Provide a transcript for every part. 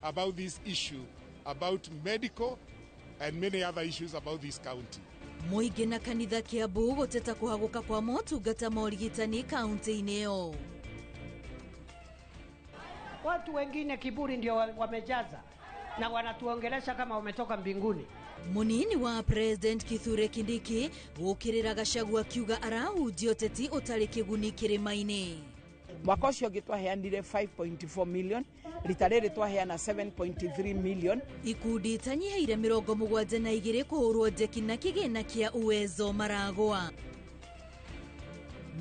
about this issue, about medical and many other issues about this county. Muingi na kanitha Kiambu guteta kuhaguka kwa motungata ma urigitani kaunti-ini iyo. Watu wengine kiburi ndio wamejaza na wanatuongelesha kama wametoka mbinguni. Munini wa President Kithure Kindiki gukirira Gachagua kiuga arahunjia uteti utari kiguni kirima-ini. Mwaka ucio gitwaheanire 5.4 million, rita riri twaheana 7.3 million. Ikundi tanyiheire 72 kuhurwo jeki na kigina kia Uwezo maragwa.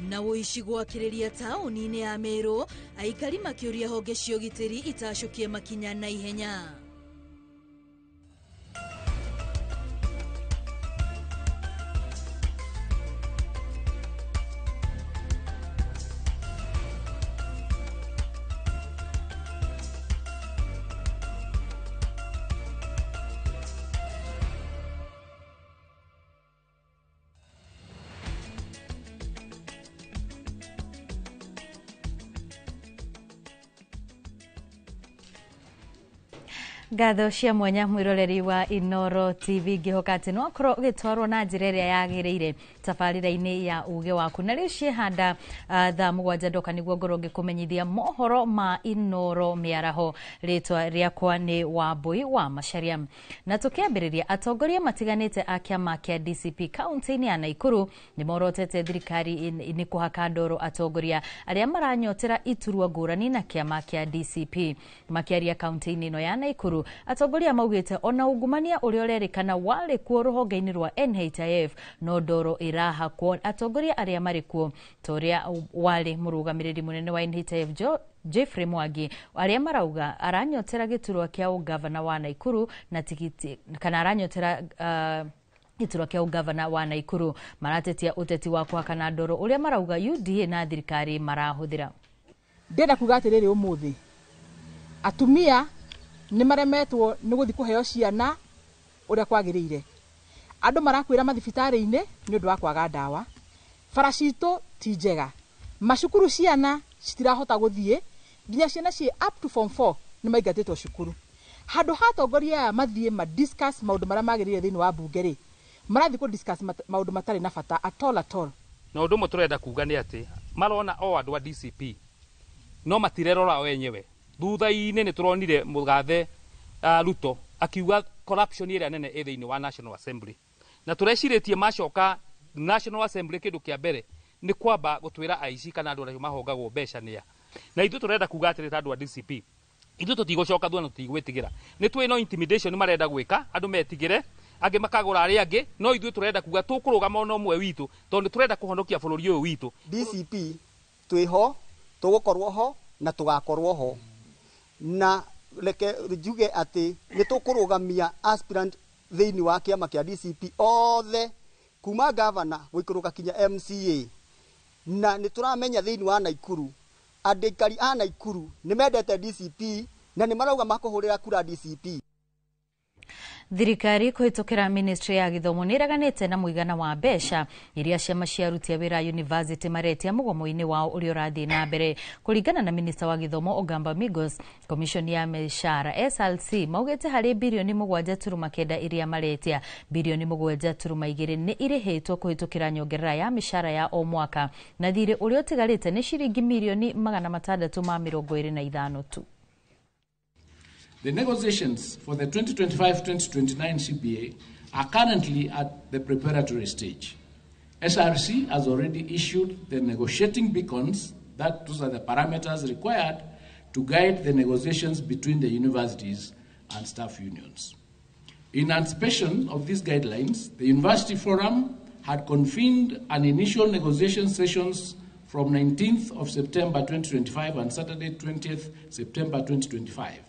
Na woici gwakiriria tauni-ini ya Meru, aikari makiuria honge cia ugitiri itacukie makinya na ihenya. Ngatho cia mwanya mwiroreri wa Inoro TV ngihoka ati no korwo gitwarwo na njira iria yagiriire tabarira-ini ya uge waku na riu ciehanda thaa 7 ndoka niguo ngorwo ngikumenyithia mohoro ma Inoro miaraho. Ritwa riakwa ni Wambui wa Macharia, na tukiambiriria atongoria matiganite a kiama kia DCP kaunti-ini ya Naikuru ni morotete thirikari ni kuhaka ndoro atongoria aria maranyotera iturwa ngurani na kiama kia DCP. Makiaria kaunti-ini no ya Naikuru, atongoria maugite ona ungumania uria urerikana wale kuo ruhonge-ini rwa NHIF no ndoro irahakwo atongoria aria mari kuo toria wale murugamiriri munene wa NHIF Jeffrey Mwangi aria marauga aranyotera giturwa kia ugavana wa Naikuru na tikiti kana aranyotera giturwa kia ugavana wa Naikuru. Maratetia uteti wa kuhakana ndoro uria marauga UDA na thirikari marahuthira. Ndenda kuga atiriri umuthi atumia ni maremetwo ni guthi kuheo ciana uria kwagiriire. Andu marakwira mathibitari-ini ni undu wa kwaga ndawa. Faracito ti njega. Macukuru ciana citirahota guthie, nginya ciana cie up to form 4 ni maingatitwo cukuru. Handu hatongoria mathie ma discuss maundu maria magiriire thiini wa bunge ri, marathi ku discuss maundu matari na bata at all. Na undu mo turenda kuga ni ati marona o andu a DCP no matirerora wenyewe. Thutha-ini ni turonire mugathe Ruto akiuga corruption iria nene thiini wa National Assembly, na tureciretie macoka National Assembly kindu kia mbere ni kwamba gutwira aici kana andu aria mahongagwo mbeca nia. Na ithu turenda kuga atiri andu a DCP ithu tutigocoka thua na tutigwitigira ni twino intimidation marenda gwika andu metigire angi makagura aria angi, no ithu turenda kuga tukurugama no mwe witu tondu turenda kuhonokia bururi uyu witu. DCP twiho tugukorwo ho na tugakorwo ho na leke juge ati ni tukurugamia aspirant thiini wa kiama kia DCP othe kuma governor guikuruka kinya MCA, na ni turamenya thiini wa Naikuru andikari a Naikuru ni mendete DCP na ni marauga makuhurira kura DCP. Thirikari kuhitukira ministry ya githomo niraganite na muigana wa mbeca iria ciama cia aruti a wira university maretia mugomo-ini wao uria urathii na mbere. Kuringana na minister wa githomo Ogamba Migos, commission ya mishara SLC maugite hari bilioni 7.9 iria maretia, bilioni 7.2 ni irihitwo kuhitukira nyongerera ya mishara ya o mwaka, na thire uria utigarite ni shiringi milioni 625 tu. The negotiations for the 2025-2029 CBA are currently at the preparatory stage. SRC has already issued the negotiating beacons, those are the parameters required to guide the negotiations between the universities and staff unions. In anticipation of these guidelines, the University Forum had convened an initial negotiation sessions from 19th of September 2025 and Saturday 20th September 2025.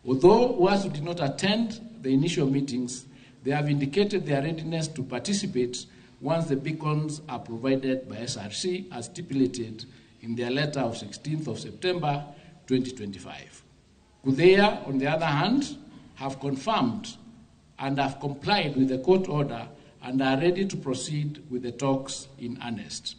Although WASU did not attend the initial meetings, they have indicated their readiness to participate once the beacons are provided by SRC as stipulated in their letter of 16th of September 2025. KUDEA, on the other hand, have confirmed and have complied with the court order and are ready to proceed with the talks in earnest.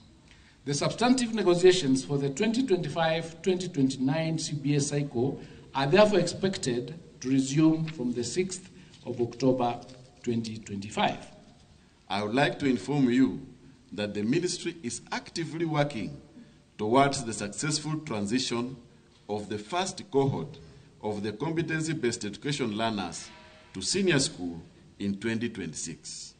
The substantive negotiations for the 2025-2029 CBA cycle are therefore expected to resume from the 6th of October 2025. I would like to inform you that the ministry is actively working towards the successful transition of the first cohort of the competency-based education learners to senior school in 2026.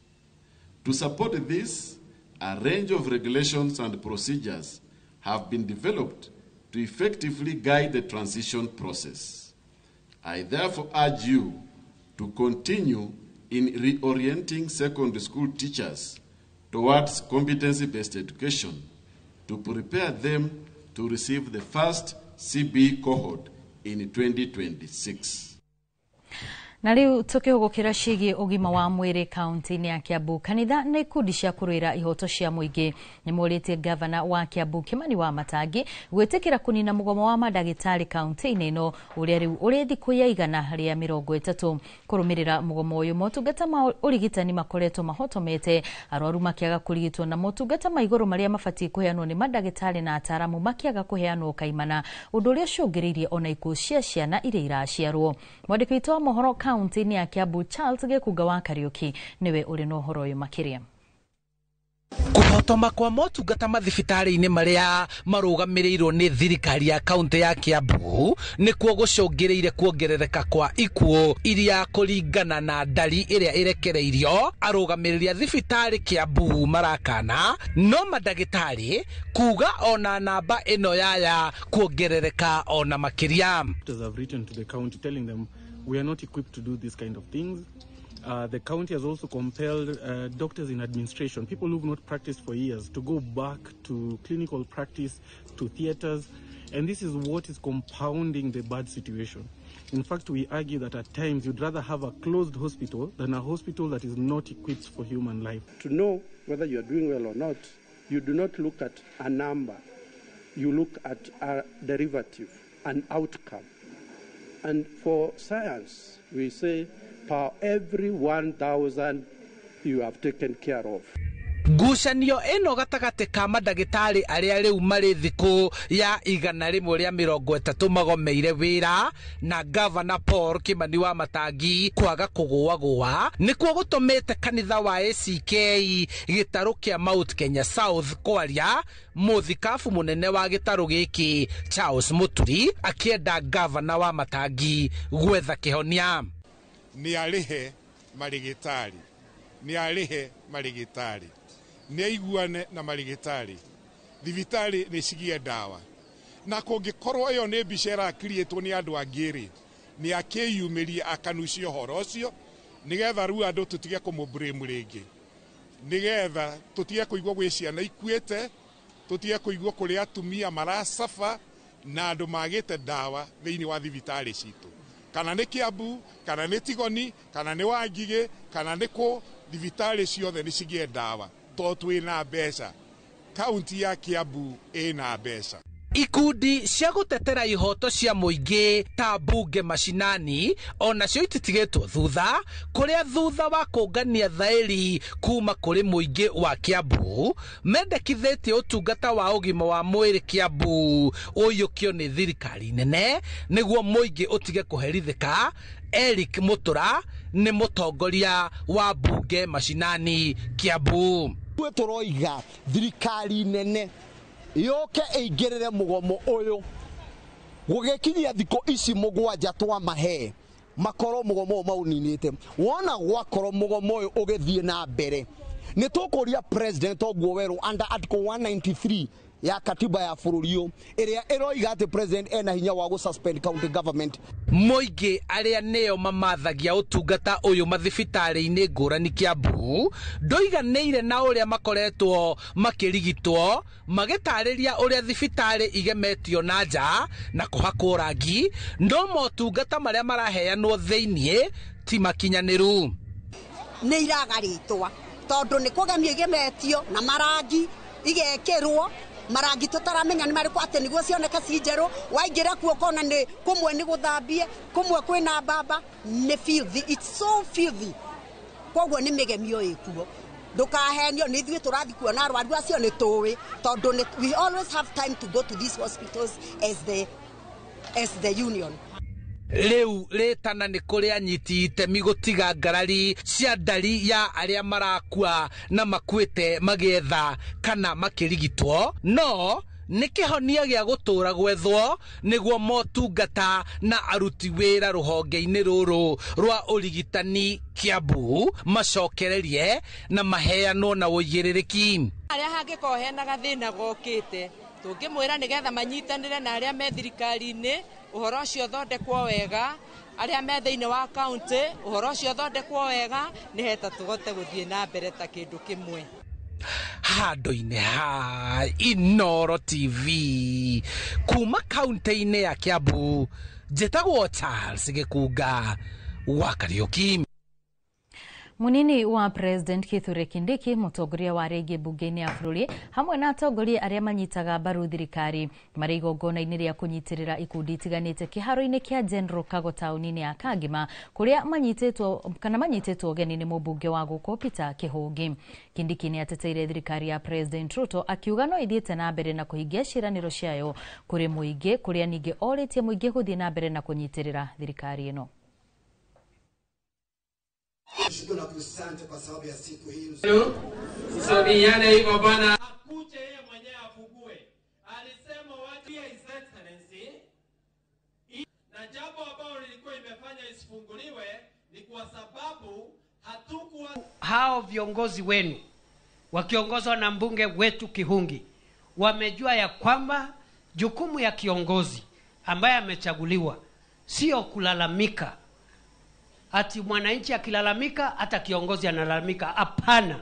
To support this, a range of regulations and procedures have been developed to effectively guide the transition process. I therefore urge you to continue in reorienting secondary school teachers towards competency-based education to prepare them to receive the first CB cohort in 2026. Na riu tukihugukira cigie ugima wa mwiri kaunti-ini ya Kiambu, kanitha na ikundi cia kuruira ihoto cia muingi nimuritie gavana wa Kiambu Kimani Wamatangi gwitikira kunina mugomo wa madagitari kaunti-ini ino uria riu uri thiku ya 130 kurumirira mugomo uyu motungata ma urigitani makoretwo mahotomete arwaru makiaga kurigitwo na motungata ma iguru maria mabati kuheanwo ni madagitari na ataramu makiaga kuheanwo kaimana undu uria cungiriirie ona ikuo cia ciana iria iraciarwo. Mwandiki witũ wa mohoro kaunti-ini ya Kiambu Charles Gikuga wa Kariuki niwe uri no horo uyu makiria. Kuhotoma kwa motungata mathibitari-ini maria marugamirirwo ni thirikari ya kaunti ya Kiambu nikuo gucungiriire kuongerereka kwa ikuo iria kuringana na ndari iria irekereirio arugamiriria thibitari Kiambu marakana no madagitari kuga ona namba ino yaya kuongerereka ona makiria. Have written to the county telling them we are not equipped to do these kind of things. The county has also compelled doctors in administration, people who have not practiced for years, to go back to clinical practice, to theaters, and this is what is compounding the bad situation. In fact, we argue that at times you'd rather have a closed hospital than a hospital that is not equipped for human life. To know whether you are doing well or not, you do not look at a number. You look at a derivative, an outcome. And for science, we say per every 1,000 you have taken care of. Ngucanio ino gatagati ka madagitari aria riu mari thiku ya 130 magomeire wira na Governor Paul Kimani Wamatangi kwaga kugua nikuo gutumite kanitha wa ACK gitaru kia Mount Kenya South kwaria muthikafu munene wa gitaru giki Charles Muturi akienda Governor Wamatangi gwetha kihonia. Ni alihe marigitari, ni alihe marigitari, ni aiguane na marigitari, thibitari ni cigie dawa na kungikorwo yo ni bicera akirietwo ni andu angiri ni akiyumiria akanucio horo ucio nigetha ru andu tutige kumubremu ringi, nigetha tutige kuigwa gwi ciana ikuite, tutige kuigwa kuri atumia marasafa na andu magite dawa thiini wa thibitari citu, kana ni Kiambu, kana ni Tigoni, kana ni Wangige, kana ni ku thibitari ciothe ni cigie dawa to twina mbeca. Kaunti ya Kiambu ina mbeca. Ikundi cia gutetera ihoto cia muingi ta mbunge mashinani ona cio ititigetwo thutha kuria thutha wa kungania thairi kuma kuri muingi wa Kiambu mendekithitie utungata wa ugima wa mwiri Kiambu uyukio ni thirikari nene niguo muingi utige kuherithika. Eric Mutura ni mutongoria wa mbunge mashinani Kiambu. Twe turoiga thirikari nene yoke eigirire mugomo uyu gugekinyia thiko ici mugwanja twa mahe makoro mugomo mauninite wona gwakoro mugomo uyu ugithie na mbere ni tukuria president Ogwoweru under article 193 ya katiba ya bururiu iria iroiga ati president ena hinya wa gususpend county government. Muingi aria neo mamathagia utungata uyu mathibitari-ini ngurani Kiambu ndoiganeire na uria makoretwo makirigitwo magitariria uria thibitari igemetio na nja na kuhakwo rangi ndo motungata maria maraheanwo thiini ti makinyaniru. Ni iragaritwa tondu ni kugemio igemetio na marangi igekirwo marangi tutaramenya ni mariko ate niguo cioneka cinjeru waingira kuo kona ni kumwe ni guthambie kumwe kwina baba ni filthy, it's so filthy. Kwoguo ni migemio ikuo ndukahenio ni thwe turathi kuona arwaru acio ni tuwi tondu we always have time to go to these hospitals as the union. Riu ritana ni kuri anyiti itemi gutiga ngarari cia ndari ya aria marakua na makwite magietha kana makirigitwo no ni kihonia gia gutura gwethwo niguo motungata na aruti wira ruhonge-ini ruru rwa urigitani Kiambu macokererie na maheanwo na uyiririki aria hangiko hena gathina gokite tungimwira nigetha manyitanire na aria me thirikari-ini uhoro ucio thondekwo wega aria me thiini wa county uhoro ucio thondekwo wega ni heta tugote guthie na mbere ta kindu kimwe handu-ini ha Inoro TV kuma kaunti-ini ya Kiambu njitagwo Charles Gikunga wa Kariuki. Munini wa President Kithure Kindiki mutongoria wa rege bunge-ini ya bururi hamwe na atongoria aria manyitaga mbaru thirikari mari igongona-ini ria kunyitirira ikundi itiganite kiharo-ini kia General Kago tauni-ini ya Kangima kuria manyititwo ugeni ni mubunge wa guko Peter Kihungi. Kindiki ni ateteire thirikari ya President Ruto akiuga no ithiete na mbere na kuhingia ciraniro ciayo kuri muingi kuria ningi oritie muingi guthie na mbere na kunyitirira thirikari ino. Shukuru na kusante kwa sababu ya siku hii. Usabiane hivyo bwana. Akuje yeye mwenyewe afugue. Alisema watu ya His Excellency na jambo ambalo lilikuwa imefanya isifunguliwe ni kwa sababu hatukuwa hao viongozi wenu wakiongozwa na mbunge wetu Kihungi wamejua ya kwamba jukumu ya kiongozi ambaye amechaguliwa sio kulalamika. Ati mwananchi akilalamika hata kiongozi analalamika. Hapana.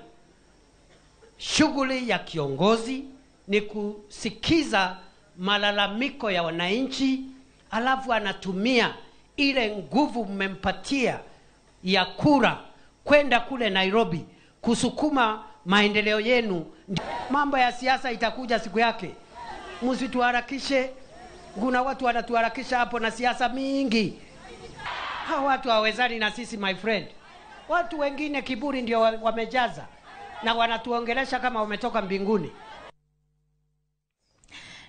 Shughuli ya kiongozi ni kusikiza malalamiko ya wananchi, alafu anatumia ile nguvu mmempatia ya kura kwenda kule Nairobi kusukuma maendeleo yenu. Mambo ya siasa itakuja siku yake. Msituharakishe. Kuna watu wanatuharakisha hapo na siasa mingi. Hawa watu hawezani na sisi, my friend. Watu wengine kiburi ndio wamejaza na wanatuongelesha kama wametoka mbinguni.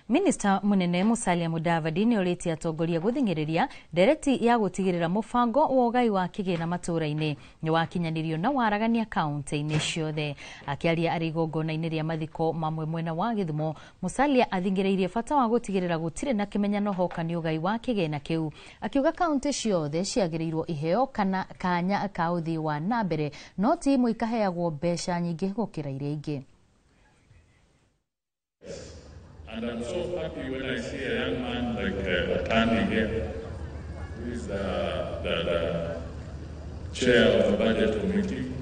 Minister Munene Musalia Mudavadi ni oriti atongoria guthingiriria ndereti ya gutigirira mubango wa ugai wa kigina matura-ini ni wakinyanirio na waragania kaunti-ini ciothe. Akiaria ari igongona-ini ria mathiko mamwe mwena wa Githumo, Musalia athingiriirie bata wa gutigirira gutire na kimenyano hokani ugai wa kigina kiu, akiuga kaunti ciothe ciagiriirwo iheo kana kanya ka uthii wa nambere no ti imwe ikaheagwo mbeca nyingi gukira iria ingi. And I'm so happy when I see a young man like Atani here, who is the chair of the budget committee.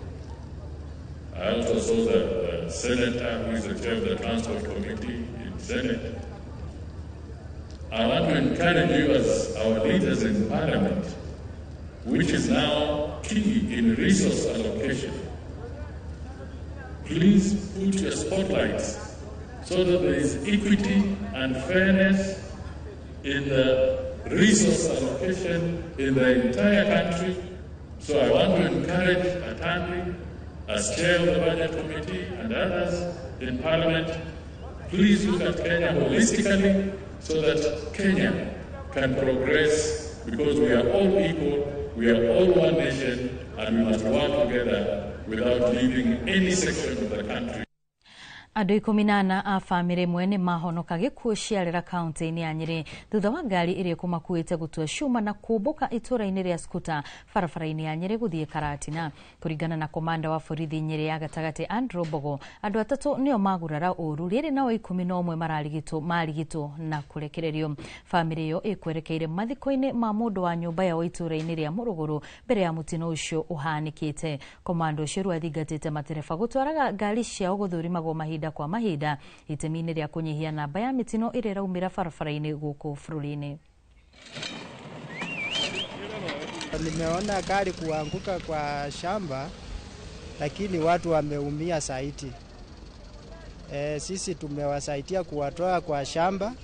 I also saw the senator who is the chair of the transport committee in Senate. I want to encourage you as our leaders in parliament, which is now key in resource allocation. Please put your spotlights so that there is equity and fairness in the resource allocation in the entire country. So I want to encourage Atandi, as chair of the budget committee, and others in parliament, please look at Kenya holistically so that Kenya can progress, because we are all equal, we are all one nation, and we must work together without leaving any section of the country. Andu 14 a family mwene mahonoka gikuo ciarira kaunti-ini ya Nyeri thutha wa ngari iria kumakuite gutua cuma na kubuka itura-ini ria Skuta barabara-ini ya Nyeri guthie Karatina. Kuringana na komanda wa borithi Nyeri ya gatagati Andrew Bogo, andu atatu nio magurara uru riri nao 11 marigitwo na kurekererio. Family yo ikwerekeire mathiko-ini ma mundu wa nyumba ya itura-ini ria Muruguru mbere ya mutino ucio uhanikite. Komando ucio athingatite matereba gutwaraga ngari ciao guthurimagwo mahinda kwa mahinda itemi-ini ria kunyihia namba ya mitino iria iraumira barabara-ini guku bururi-ini. Nimeona gari kuanguka kwa shamba, lakini watu wameumia zaidi. Sisi tumewasaidia kuwatoa kwa shamba,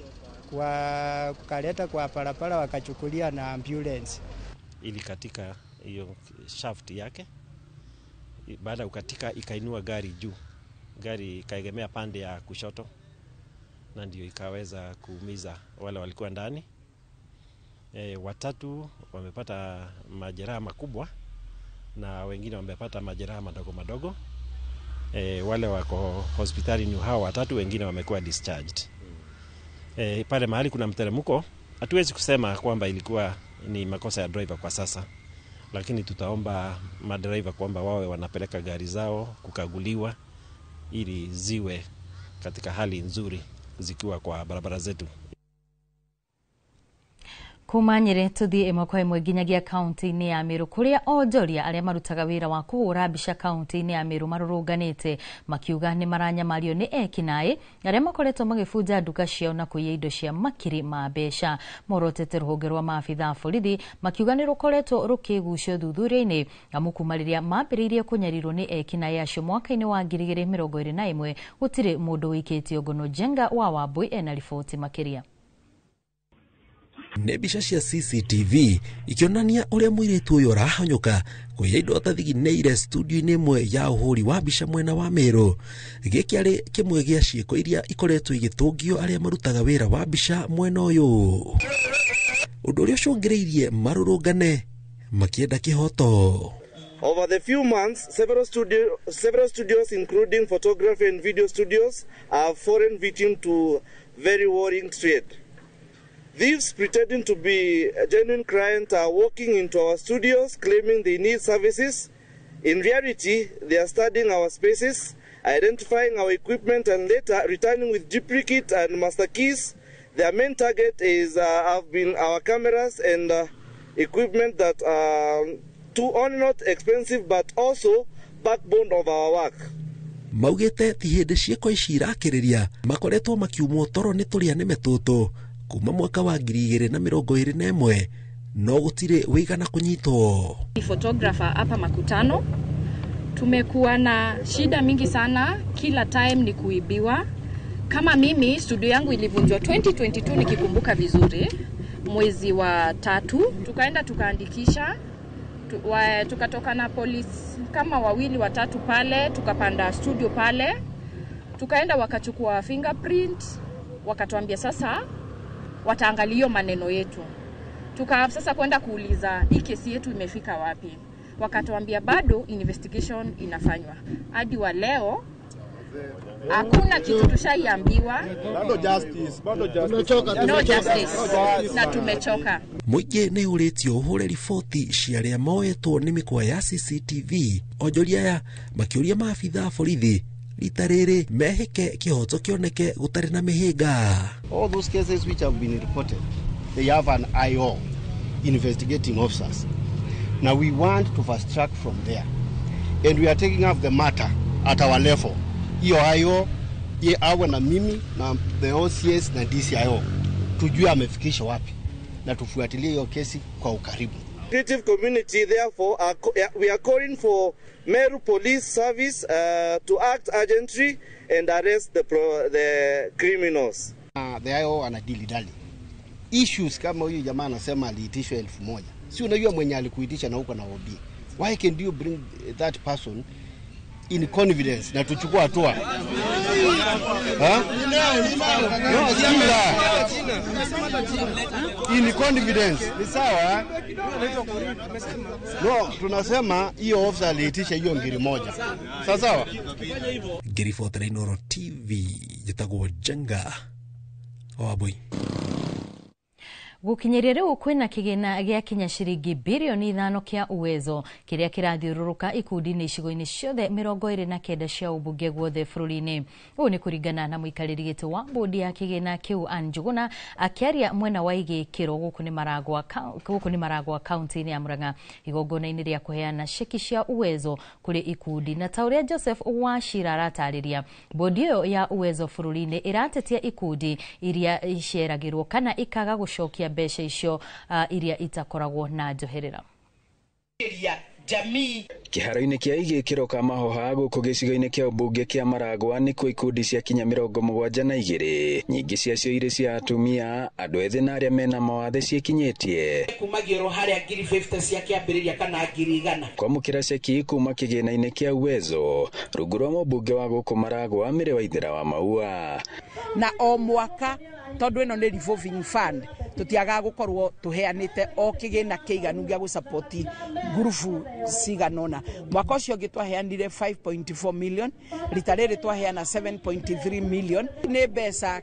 kukaleta kwa barabara, wakachukulia na ambulance. Ili katika hiyo shaft yake, baada ya kukatika ikainua gari juu. Gari ikaegemea pande ya kushoto na ndio ikaweza kuumiza wale walikuwa ndani. watatu wamepata majeraha makubwa na wengine wamepata majeraha madogo madogo. Wale wako hospitali ni hao watatu, wengine wamekuwa discharged. Pale mahali kuna mteremko, hatuwezi kusema kwamba ilikuwa ni makosa ya driver kwa sasa, lakini tutaomba madriver kwamba wawe wanapeleka gari zao kukaguliwa ili ziwe katika hali nzuri zikiwa kwa barabara zetu. Kumanyire tuthie imwe kwa imwe nginyagia kaunti-ini ya Meru kuria onjoria aria marutaga wira wa kuhura mbica kaunti-ini ya Meru marurunganite makiuga ni maranyamario ni ekinai aria makoretwo magibunja nduka ciao na kuiya indo cia makiri ma mbeca. Morotete ruhonge rwa maabitha borithi makiuga ni rukoretwo rukigucio thuthuria-ini amu kuma riria mambiriirie kunyarirwo ni ekinai acio mwaka-ini wa 2021 gutire mundu wikitio ngono. Jenga wa Wambui ena riboti makiria. Nĩ mbica cia CCTV ikionania uria muiritu uyu arahanyuka kuiya indo tathigineire studio-inĩ imwe ya uhuri wa mbica mwena wa Meru. Gĩkĩ arĩ kĩmwe gĩa ciĩko iria ikoretwo igĩtũngio arĩa marutaga wĩra wa mbica mwena ũyũ. Ũndũ ũrĩa ũcũngĩrĩirie marũrũngane makĩenda kĩhoto. Over the few months, several studios including photography and video studios have fallen victim to very worrying trade. Thieves pretending to be a genuine client are walking into our studios claiming they need services. In reality, they are studying our spaces, identifying our equipment and later returning with duplicate and master keys. Their main target have been our cameras and equipment that are only not expensive but also backbone of our work. Maugete ti hindi ciĩko ici irakĩrĩria makoretwo makiumwo toro nĩ tũrĩa nĩme tũtũ kuma mwaka wa 2021 no gutire wĩigana kunyitwo. Photographer hapa Makutano tumekuwa na shida mingi sana, kila time ni kuibiwa. Kama mimi studio yangu ilivunjwa 2022 nikikumbuka vizuri, mwezi wa 3 tukaenda tukaandikisha, tukatoka na polisi kama 2 3 pale, tukapanda studio pale, tukaenda wakachukua fingerprint, wakatuambia sasa wataangalia maneno yetu. Sasa kwenda kuuliza hii kesi yetu imefika wapi. Wakatuambia bado investigation inafanywa. Hadi wa leo hakuna kitu tushaiambiwa. No justice. Na tumechoka. Muingĩ nĩ ũrĩtio ũhũre riboti cia arĩa moetwo nĩ mĩkwa ya CCTV. Onjoria aya makĩũria maabitha borithi rita rĩrĩ mehĩke kĩhoto kĩoneke gũtarĩ na mĩhĩnga. All those cases which have been reported, they have an IO, investigating officers. Now we want to fast track from there, and we are taking up the matter at our level. Hiyo IO awe na mimi na the OCS na DCIO tujue amefikisha wapi na tufuatilie hiyo kesi kwa ukaribu. Creative community therefore we are calling for Meru Police Service to act urgently and arrest the criminals. The IO anadili issues kama huyu jamaa anasema aliitishwa 1000. Si unajua mwenye alikuitisha na huko na OB. Why can you bring that person in confidence na tuchukua hatua? In confidence. Ni sawa? No, tunasema hiyo officer aliitisha hiyo ngiri moja. Sawa? Ngiriboti Inooro TV jitagwo Jenga Wambui. Gukinyeria riu kwina kigina gia kinya ciringi bilioni 5 kia Uwezo kiria kirathiururuka ikundi-ini icigo-ini ciothe 29 cia ubunge guothe bururi-ini. Uyu ni kuringana na muikariri giti wa bodi ya kigina kiu Anne Njuguna akiaria mwena wa igikiro guku ni maragwa kaunti-ini ya Murang'a igongona-ini ria kuheana ceki cia Uwezo kuri ikundi. Na tauria Joseph Wachira aratariria bodi iyo ya Uwezo bururi-ini iratetia ikundi iria iceragirwo kana ikaga gucokia mbeca icio iria itakoragwo na njoherera. Kiharo-ini kia igikiro ka mahoha guku gicigo-ini kia ubunge kia Maragwa ni kwa ikundi cia kinya 72 nyingi ciacio iri cia atumia andu ethĩ na aria mena mawathe cikinyitie kumagiro haria 50 cia kiambiriria kana 100 kwamukira ceki kuma kigina-ini kia Uwezo rungu rwa mũmbunge wa guku Maragwa Mĩrĩ Waithĩra wa Maua. Na o mwaka tondu ino ni revolving fund tutiaga gukorwo tuheanite o kigina kiiganu gya gusupport ngurubu ciganona. Mwaka ucio ngi twaheanire 5.4 million, rita riri twaheana 7.3 million. Ni mbeca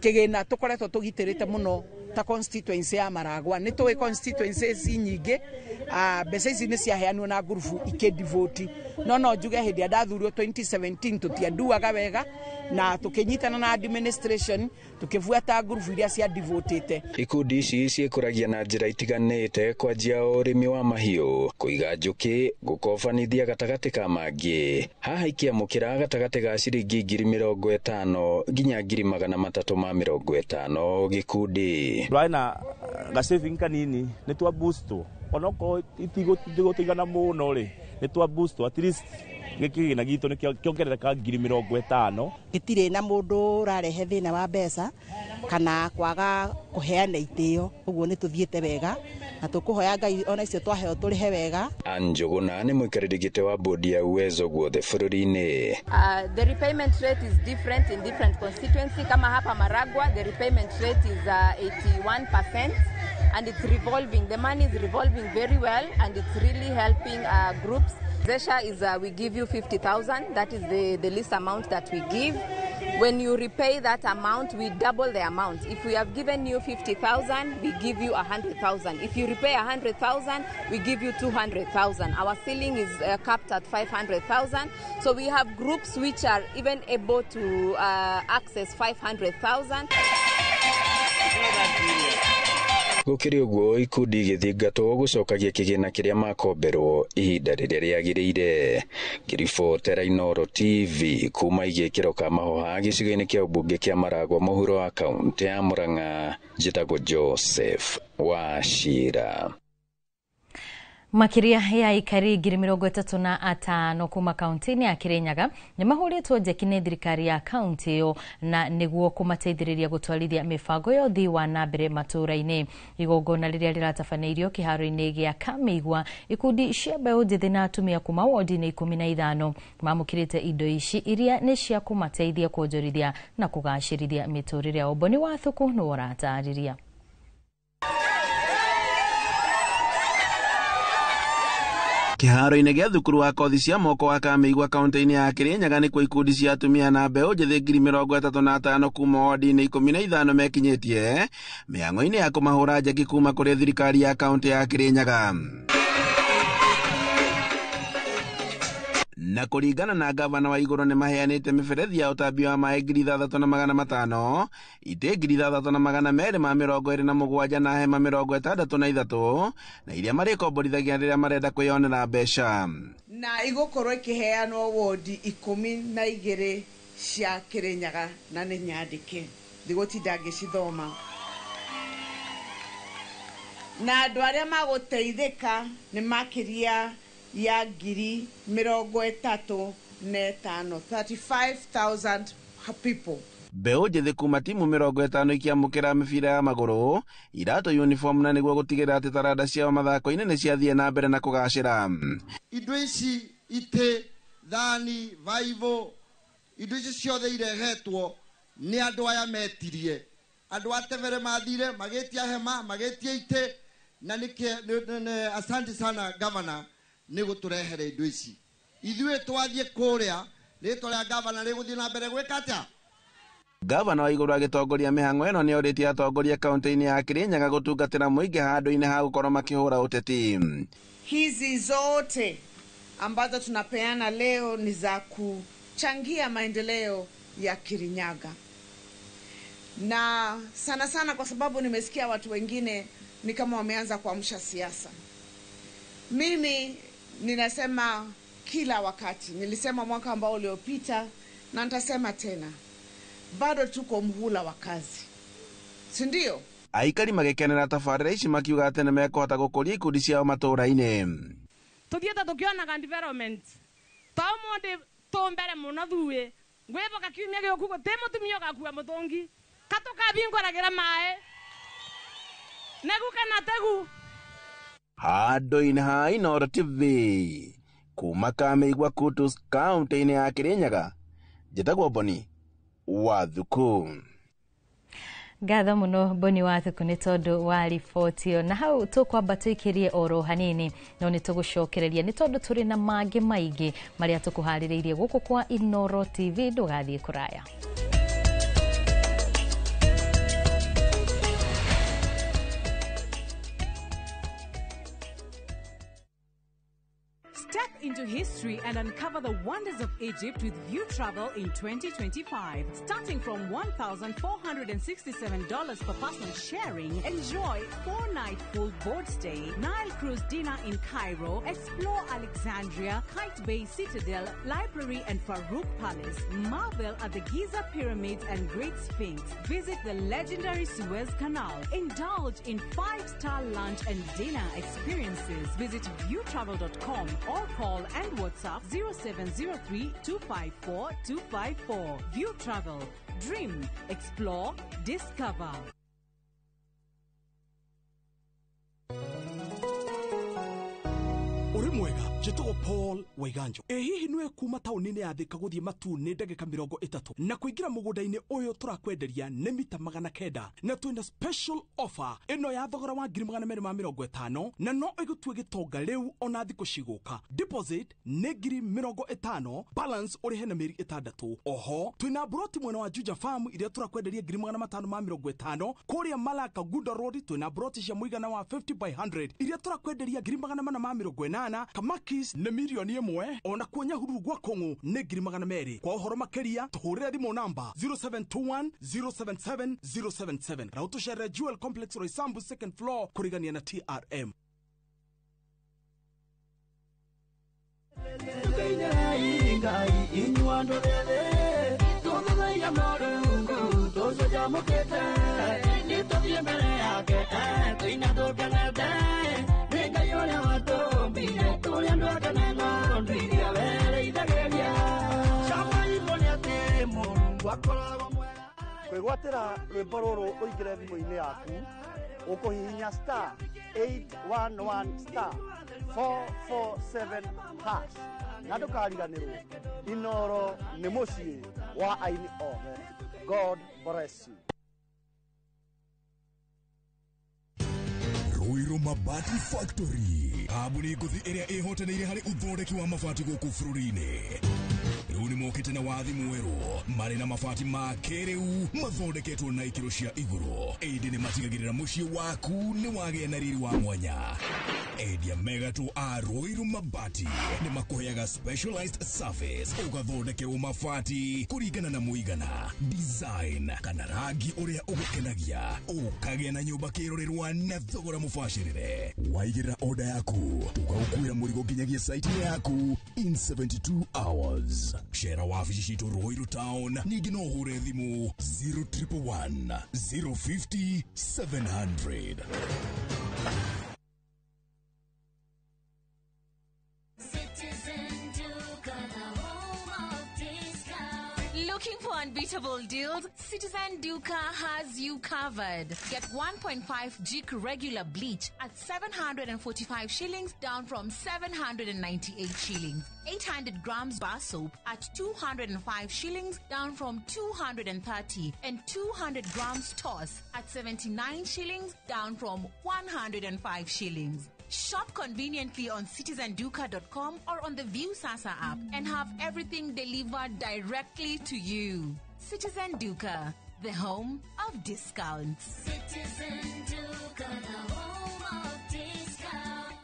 kigina tukoretwo tugitirite muno ta constituency ya Maragwa. Ni tuwe constituencies nyingi mbeca ici ni ciaheanwo na ngurubu ikidivoti. No njuge hindi ndathurio 2017 tutianduaga wega na tukinyitana na administration tukivuata ngurubu iria cia divotete. Ikundi ici ciikuragia na njira itiganite kwanjia urimi wa mahiu, kuiga njuki, gukobanithia gatagati ka mangi. Haha ikiamukira gatagati ga ciringi 50,000 nginya 350,000 gikundi. Twaina ga saving kanini ni twa boost onoko itigotigana muno ri ni twa boost at least gikigina gitu ni kiongerereka 50,000. Gitire na mundu rarehe thina wa mbeca kana kwaga kuheana itio, uguo ni tuthiete wega na tukuhoya Ngai ona icio twaheo turihe wega. Anjuguna ni muikariri gite wa bodi ya Uwezo guothe bururi-ini. The repayment rate is different in different constituency. Kama hapa Maragwa, the repayment rate is 81% and it's revolving. The money is revolving very well and it's really helping groups. Zesha is we give you 50,000. That is the least amount that we give. When you repay that amount, we double the amount. If we have given you 50,000, we give you 100,000. If you repay 100,000, we give you 200,000. Our ceiling is capped at 500,000. So we have groups which are even able to access 500,000. Gukiri uguo ikundi githingatwo gucokagia kigina kiria makomberwo ihinda riria riagiriire. Ngiribotera Inoro TV kuma igikiro ka mahoha gicigo-ini kia ubunge kia Maragwa muhuro wa kaunti ya Murang'a, njitagwo Joseph Wachira. Makiria ya ikari 35 kuma kaunti-ini ya Kirinyaga ni mahuritwo njeki ni thirikari ya kaunti yo na niguo kumateithiriria gutwarithia mibango ya uthii wa nambere matura-ini. Igongona riria riratabaneirio kiharo-ini gia Kamigwa, ikundi cia mbeũ njithi na atumia kuma wodi-ini 15 mamukirite indo ici iria ni cia kumateithia kuonjorithia na kugacirithia miturire ya Boni Wathuku no uratariria. Kiharo-ini gia thukuru wa kothi cia moko wa Kamigwa kaunti-ini ya Kirinyaga ni kwa ikundi cia atumia na mbeũ njithi 35 kuma wodi-ini 15 mekinyitie mihango-ini ya kumahura njeki kuma kuri thirikari ya kaunti ya Kirinyaga. Na kuringana na gavana wa iguru ni maheanite miberethi ya utambi wa mai 3,500, ite 3,227 na hema 63 na iria marikomborithagia riria marenda kwiyonera mbeca. Na igukorwo ikiheanwo wodi 12 cia Kirinyaga na ni nyandike thigutinda ngicithoma. Na andu aria maguteithika ni makiria ya 35,000 people. Mbeũ njithi kuma timu 50 ikiamukira mibira ya maguru, irato uniform na niguo gutigirira ati taranda ciao mathako-ini ni ciathie na mbere na kugacira. Indo ici ite thani vaivo indo ici ciothe irehetwo ni andu aya metirie, andu atevere mathire magitia hema magitia ite na asante sana governor ni guturehere indo ici. Ithuĩ twathie kuria ritwa ria governor riguthie na mbere gwika atia. Gavana wa iguru agitongoria mihango eno ni oritie atongoria kaunti-ini ya Kirinyaga gutungatira muingi handu-ini ha gukorwo makihura uteti. Hizi zote ambazo tunapeana leo ni za kuchangia maendeleo ya Kirinyaga, na sana sana kwa sababu nimesikia watu wengine ni kama wameanza kuamsha siasa. Mimi ninasema kila wakati, nilisema mwaka ambao uliopita na nitasema tena, bado tuko mhula wa kazi, si ndio? Aikari magikenera tabarĩra ici makiuga atĩ nĩ mekũhota gũkũria ikundi ciao matũũra-inĩ. Tuthiĩte tukionaga development to mũndũ tũmbere mũno thuĩ ngwĩboka kiumia gĩũku gũtĩ mũtumia ũgakua mũthũngi katũkabingũragĩra maĩ neguke na tegu. Handũ-inĩ ha Inoro TV kuma Kamigwa Kutus kaunti-inĩ ya Kirinyaga, njĩtagwo Boni Wathuku. Gatha muno Boni wathuku ni tondu wa riboti na hau tukwamba tuikirie oro hanini no ni tugucokereria ni tondu turi na mangi maingi maria tukuhaririirie guku kwa Inoro TV. Ndugathie kuraya. Step into history and uncover the wonders of Egypt with View Travel in 2025. Starting from $1,467 per person sharing, enjoy 4-night full board stay, Nile Cruise dinner in Cairo, explore Alexandria, Kite Bay Citadel, Library and Farouk Palace, marvel at the Giza Pyramids and Great Sphinx, visit the legendary Suez Canal, indulge in 5-star lunch and dinner experiences. Visit viewtravel.com or call and WhatsApp 0703-254-254. View Travel. Dream, explore, discover. Uri mwega, jitugo Paul Waiganjo. Hihi nwe kuma taunini ya Thika guthie Matune ndagika 30 na kuingira mugundaini uyu turakwenderia ni mita 900 na twina special offer ino ya thogora wa 250 na no igutue gitonga riu ona thiku ciguka. Deposit ni 50, balance uri hena meri 6. Oho twina broti mwena wa Juja Farm iria turakwenderia 550 kuria Malaka Guda Road. Twina broti cia muigana wa 50 by 100 iria turakwenderia 450 Kamakis ne milioni 1 ona kuonya huru gwa Kongo ne 200. Kwa uhoro makeria tuhurira thimo namba 0721 077 077 na utushere Jewel Complex Roysambu second floor kurigania na TRM. Kwigwatira rwimbo ruru uingire thimu-ini yaku ukuhihinya star 811 star 447 hash na ndukariganirwo. Inoro ni mucii wa aini othe. God bless you. Ruiru Mabati Factory, kambuni nguthi iria ihotanire hari uthondeki wa mabati guku bururi-ini. Riu ni mokite na wathi mweru mari na mabati ma kiriu mathondeketwo na ikiro cia iguru. Indi ni matigagirira mucii waku ni wagia na riri wa mwanya. Endia megatu a Ruiru Mabati ni makuheaga specialized service ugathondekerwo mabati kuringana na muigana, design kana rangi uria ugukenagia, ukagia na nyumba kirorerwa na thogora mubashirire. Waigirira order yaku tugagukuira murigo nginyagia site yaku in 72 hours. Shera wabici citu Ruiru Town ningi no hure thimu 0111 050 700. Looking for unbeatable deals? Citizen Duca has you covered. Get 1.5 Jik regular bleach at 745 shillings down from 798 shillings. 800 grams bar soap at 205 shillings down from 230. And 200 grams toss at 79 shillings down from 105 shillings. Shop conveniently on citizenduca.com or on the View Sasa app and have everything delivered directly to you. Citizen Duca, the home of discounts. Citizen Duca, the home of discounts.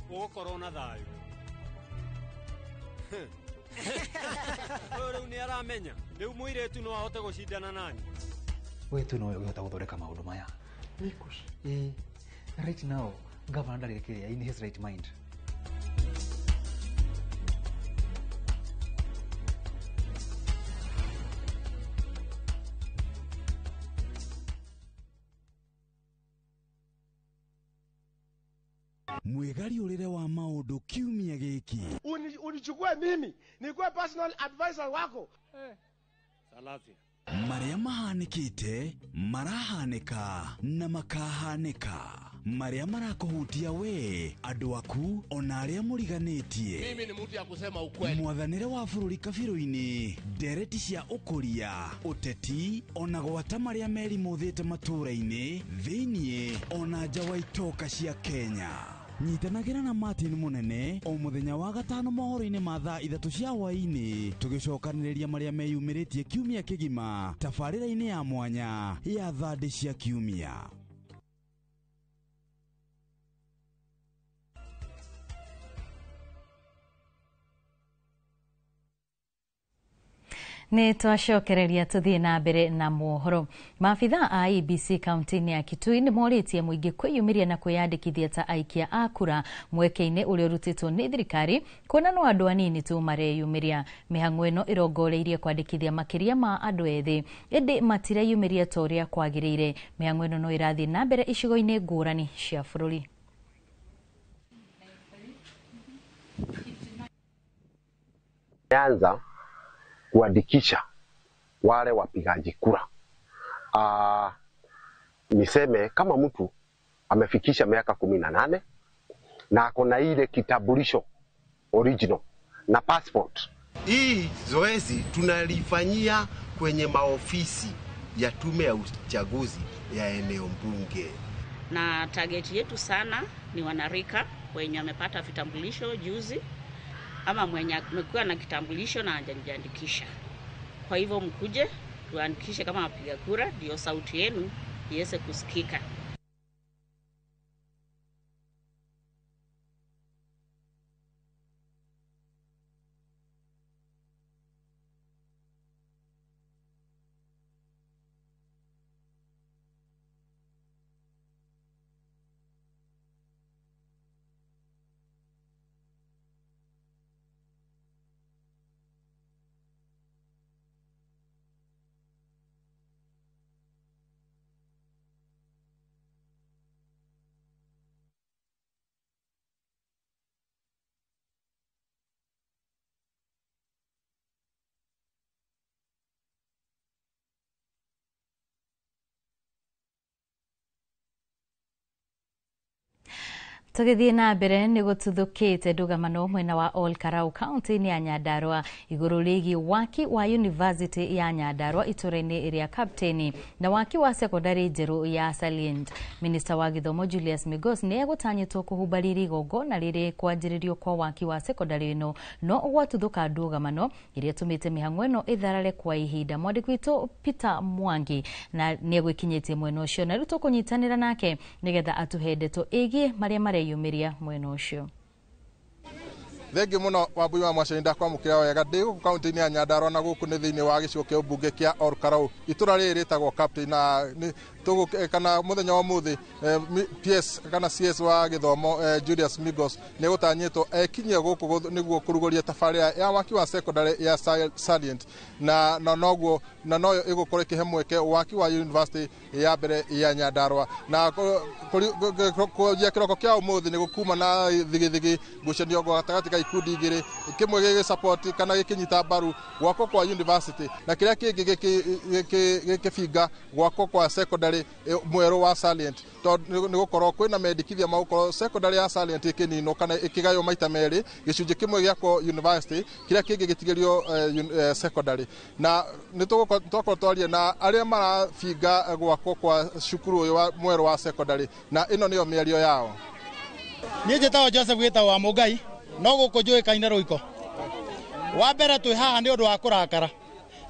Ugukorwo na thayu. Riu ni aramenya riu muiretu no ahote gucindana nani. Wewe tu no uhota guthondeka maundu maya. Nikush. Right now governor ndarekeria in his right mind. Mwegari urire wa maundu kiumia giki. Unichukue mimi nikuwe personal advisor wako. Salafi. Maria mahanikite marahanika na makahanika Maria marakohutia we andu aku ona aria muriganitie. Mimi ni mtu ya kusema ukweli. Mwathanire wa bururi kabiru-ini ndereti cia ukuria uteti ona gwata maria meri muthite matura-ini thiini ona nja wa itoka cia Kenya. Nyitanagira na Martin Munene o muthenya wa gatano mohoro-ini ma thaa 3 cia hwaini tugicokaniriria maria meyumiritie kiumia kigima tabarira-ini ya mwanya ya thandi cia kiumia. Nĩ twacokereria tuthie na mbere na mohoro. Maabitha a IEBC kaunti-inĩ ya Kitui nĩ morĩtie mũingĩ kwĩyumĩria na kwĩyandĩkithia ta aikia a kura mweke-inĩ ũrĩa ũrutĩtwo nĩ thirikari, kuona no andũ anini tu mareyumĩria. Mĩhang'o ĩno ĩrongoreirie kwandĩkithia makĩria ma andũ ethĩ, ĩndĩ matireyumĩria ta ũrĩa kwagĩrĩire. Mĩhang'o ĩno no ĩrathiĩ na mbere icigo-inĩ ngũrani cia bũrũri. Anza kuandikisha wale wapigaji kura. Niseme kama mtu amefikisha miaka 18 na akona ile kitambulisho original na passport. Hii zoezi tunalifanyia kwenye maofisi ya tume ya uchaguzi ya eneo bunge. Na target yetu sana ni wanarika wenye wamepata vitambulisho juzi ama mwenye amekuwa na kitambulisho na hajajiandikisha. Kwa hivyo mkuje tuandikishe kama wapiga kura ndio sauti yenu iweze kusikika. Tugithie na mbere ni gututhukite ndugamano mwena wa Olkarau kaunti-ini ya Nyandarua iguru rigi waki wa University ya Nyandarua itura-ini ria Kapteni na waki wa sekondari njeru ya Salient. Minister wa Githomo Julius Migos ni egutanyitwo kuhubariri igongona riri kwanjiririo kwa waki wa sekondari ino no gwatuthuka ndugamano iria tumite mihang'o ino itharare kwa ihinda. Mwandiki witu Peter Mwangi na ni egwikinyitie mwena ucio na riu tukunyitanira nake nigetha atuhe ndeto igie maria mareyumiria mwena ucio. Thengi muno Wambui wa Mwashinda kwa mukira wega ndi guku kaunti-ini ya Nyandarua na guku ni thiini wa gicigo kia ubunge kia Olkarau. Itura riri ritagwo Captain na ni kana muthenya wa muthi PS kana CS wa Githomo Julius Migos ni gutanyitwo ekinyie guku niguo kurugoria tabarira ya waki wa secondary ya Salient na noguo na noyo igukorwo ikihe mweke waki wa University ya mbere ya Nyandarua na kujia kiroko kia umuthi ni gukuma na thigithigi ngucanio gatagati ka ikundi igiri kimwe gigi support kana gikinyita mbaru gwako kwa University na kiria kingi gikifinga gwako kwa secondary mwero wa Salient to ni gukorwo kwina mendikithia magukorwo secondary ya Salient ikinino kana ikigayo maita meri gicunji kimwe giako University kiria kingi gitigirio secondary na ni tuko twaria na aria marafinga gwako kwa cukuru uyu wa mwero wa secondary na ino niyo mĩario yao. Niĩ njĩtagwo Joseph Gĩtaũ wa Mũngai no gũkũ njũĩkaine Rũiko. Wa mbere twĩ haha nĩ ũndũ wa kũrakara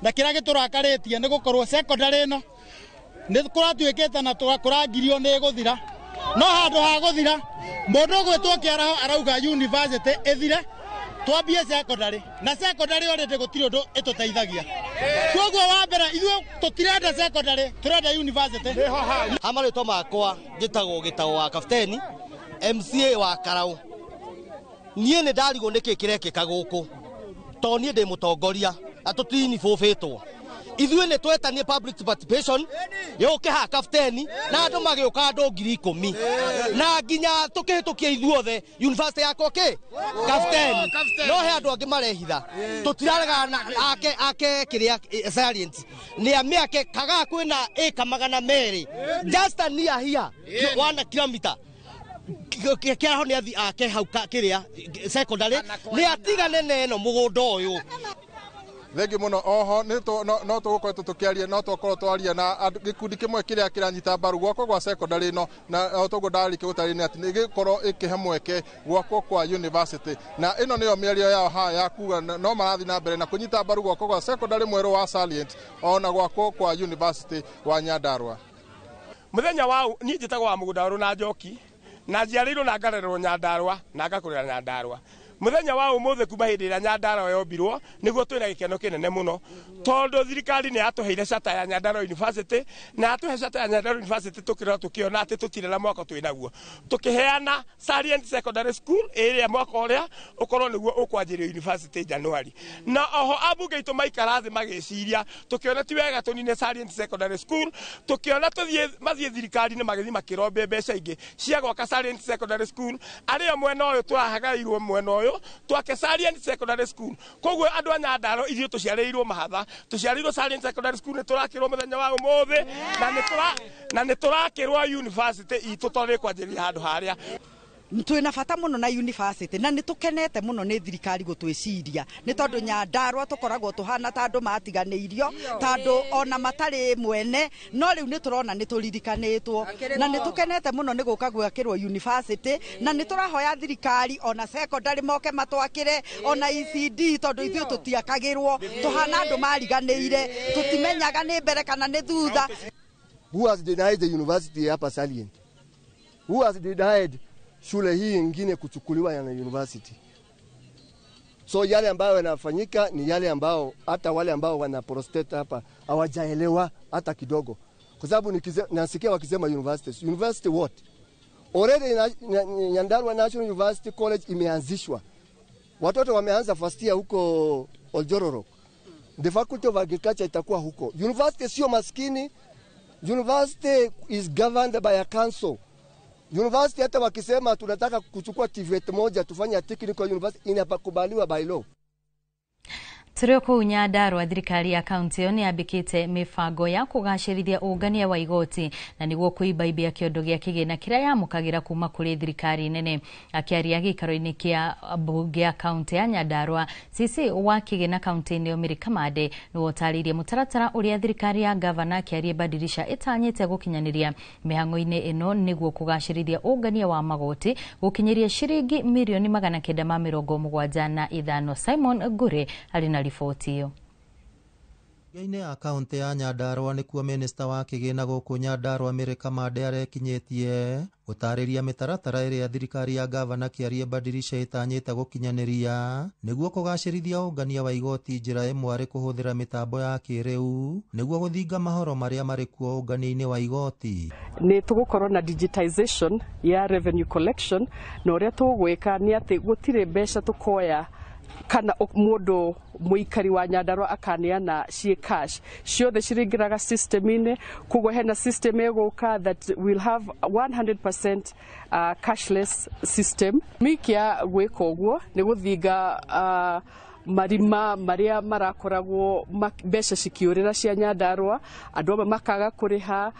na kĩrĩa gĩtũrakarĩtie nĩ gũkorwo secondary ĩno nĩ kũratuĩkĩte na kũrangirio nĩ gũthira no handũ ha gũthira mũndũ ũgwĩtwo Kĩaraho arauga University ĩthire twambie secondary na secondary already gũtirĩ ũndũ ĩtũteithagia. Koguo wa mbere ithuĩ tũtirenda secondary tũrenda University. Amarĩtwo makwa njĩtagwo Gĩtaũ wa Kapteni MCA wa Karau. Niĩ nĩ ndarigwo nĩkĩ kĩrekĩka gũkũ to niĩ ndĩ mũtongoria atũtini bũbĩtwo ithuĩ nĩ twetanie public participation yũke ha kapteni na andũ magĩũka andũ 10,000 na nginya tũkĩhĩtũkia ithuothe university yakwa kapteni no he andũ angĩ marehitha tũtiraregana ake kĩrĩa science nĩ amĩake kaga kwĩna ĩka 200 just a near here 1 kilometer kĩraho nĩ athi ake hau kĩrĩa secondary nĩ atigane neno mũgũnda ũyũ thengi muno oho no tũgũkorwo tũkĩaria no tũkorwo twaria na gĩkundi kĩmwe kĩrĩa kĩranyita mbaru gwakwo gwa secondary no na tũgũ ndarĩkia gũtarĩria atĩ nĩ gĩkorwo ĩkĩhe mweke gwakwo kwa university na ĩno nĩyo mĩario yao ha ya kuga no marathi na mbere na kũnyita mbaru gwakwo gwa secondary mwerũ wa Salient ona gwakwo kwa university wa Nyandarua. Muthenya wao niĩ njĩtagwo wa Mũgũnda na Njoki na njiarĩirwo na ngarererwo Nyandarua na ngakũrĩra Nyandarua. Muthenya wa ũmũthĩ kuma hĩndĩ ĩrĩa Nyandarua yombirwo nĩguo twĩna gĩkeno kĩnene mũno tondũ thirikari nĩ yatũheire cata ya Nyandarua University na yatũhe cata ya Nyandarua University tũkĩona atĩ tũtirĩ na mwaka twĩnaguo tũkĩheana Salient Secondary School ĩrĩa mwaka ũrĩa ũkorwo nĩguo ũkwanjĩrĩrio university January na oho ambunge itũ maikara thĩ magĩciria tũkĩona ti wega tũnine Salient Secondary School tũkĩona mathiĩ thirikari-inĩ magĩthiĩ makĩrombe mbeca ingĩ cia gwaka Salient Secondary School arĩa mwena ũyũ twahagairwo mwena ũyũ twake Salient Secondary School koguo andũ a Nyandarua ithuĩ tũciarĩirwo mahatha tũciarĩirwo Salient Secondary School nĩ tũrakĩrwo mũthenya wa ũmũthĩ na nĩ tũrakĩrwo university itũ tondũ kwanjĩrĩria handũ harĩa twina bata muno na university na nitukenete muno ni thirikari gutwiciria ni tondu Nyandarua tukoragwo tuhana ta andu matiganeirio tandu ona matari mwene no riu ni turona ni turirikanitwo na nitukenete muno ni guka gwakirwo university na ni turahoya thirikari ona secondary moke matwakire ona ECD tondu ithuĩ tutiakagirwo tuhana andu mariganeire tutimenyaga ni mbere kana ni thutha. Who has denied the university hapa Salient? Who has denied shule hii ingine kuchukuliwa na university? So yale ambayo yanafanyika ni yale ambao hata wale ambao wana prostate hapa hawajaelewa hata kidogo, kwa sababu nasikia wakisema university what? Already Nyandarua National University College imeanzishwa, watoto wameanza first year huko Oljororok, the faculty of agriculture itakuwa huko. University sio maskini, university is governed by a council. University hata wakisema tunataka kuchukua TVET moja tufanye technical university inapakubaliwa by law. Tũrĩ kũu Nyandarua thirikari ya kaunti ĩyo nĩyambĩkĩte mĩbango ya kũgacĩrithia ũngania wa igoti na nĩguo kũimbaimbia kĩondo gĩa kĩgĩna kĩrĩa yamũkagĩra kuma kũrĩ thirikari nene. Akĩaria gĩikaro-inĩ kĩa mbunge ya kaunti ya Nyandarua, CC wa kĩgĩna kaunti-inĩ ĩyo Mary Kamande nĩwe ũtarĩirie mũtaratara ũrĩa thirikari ya gavana Kĩarie Badilisha ĩtanyĩte gũkinyanĩria mĩhang'o-inĩ ĩno nĩguo kũgacĩrithia ũngania wa magoti gũkinyĩria ciringi mirioni 975. Simon Gure arĩ na riboti hiyo. Gĩini ya kaunti ya Nyandarua nĩkuo minista wa kĩgĩna gũkũ Nyandarua Mary Kamande arekinyĩtie gũtarĩria mĩtaratara ĩrĩa thirikari ya gavana Kĩarie Badilisha ĩtanyĩte gũkinyanĩria nĩguo kũgacĩrithia ũngania wa igoti njĩra ĩmwe arĩ kũhũthĩra mĩtambo ya kĩrĩu nĩguo gũthinga mahoro marĩa marĩ kuo ũngania-inĩ wa igoti. Nĩ tũgũkorwo na digitization ya revenue collection na ũrĩa tũgwĩka nĩ atĩ gũtirĩ mbeca tũkoya kana mũndũ muikari wa Nyandarua akaneana cie cash ciothe ciringiraga system-inĩ, koguo hena system ĩgũka that will have 100% cashless system. Mikia gwĩka ũguo nĩ gũthinga marima maria marakoragwo mbeca cikiũrĩra cia Nyandarua, andũ amwe makaga kũrĩha,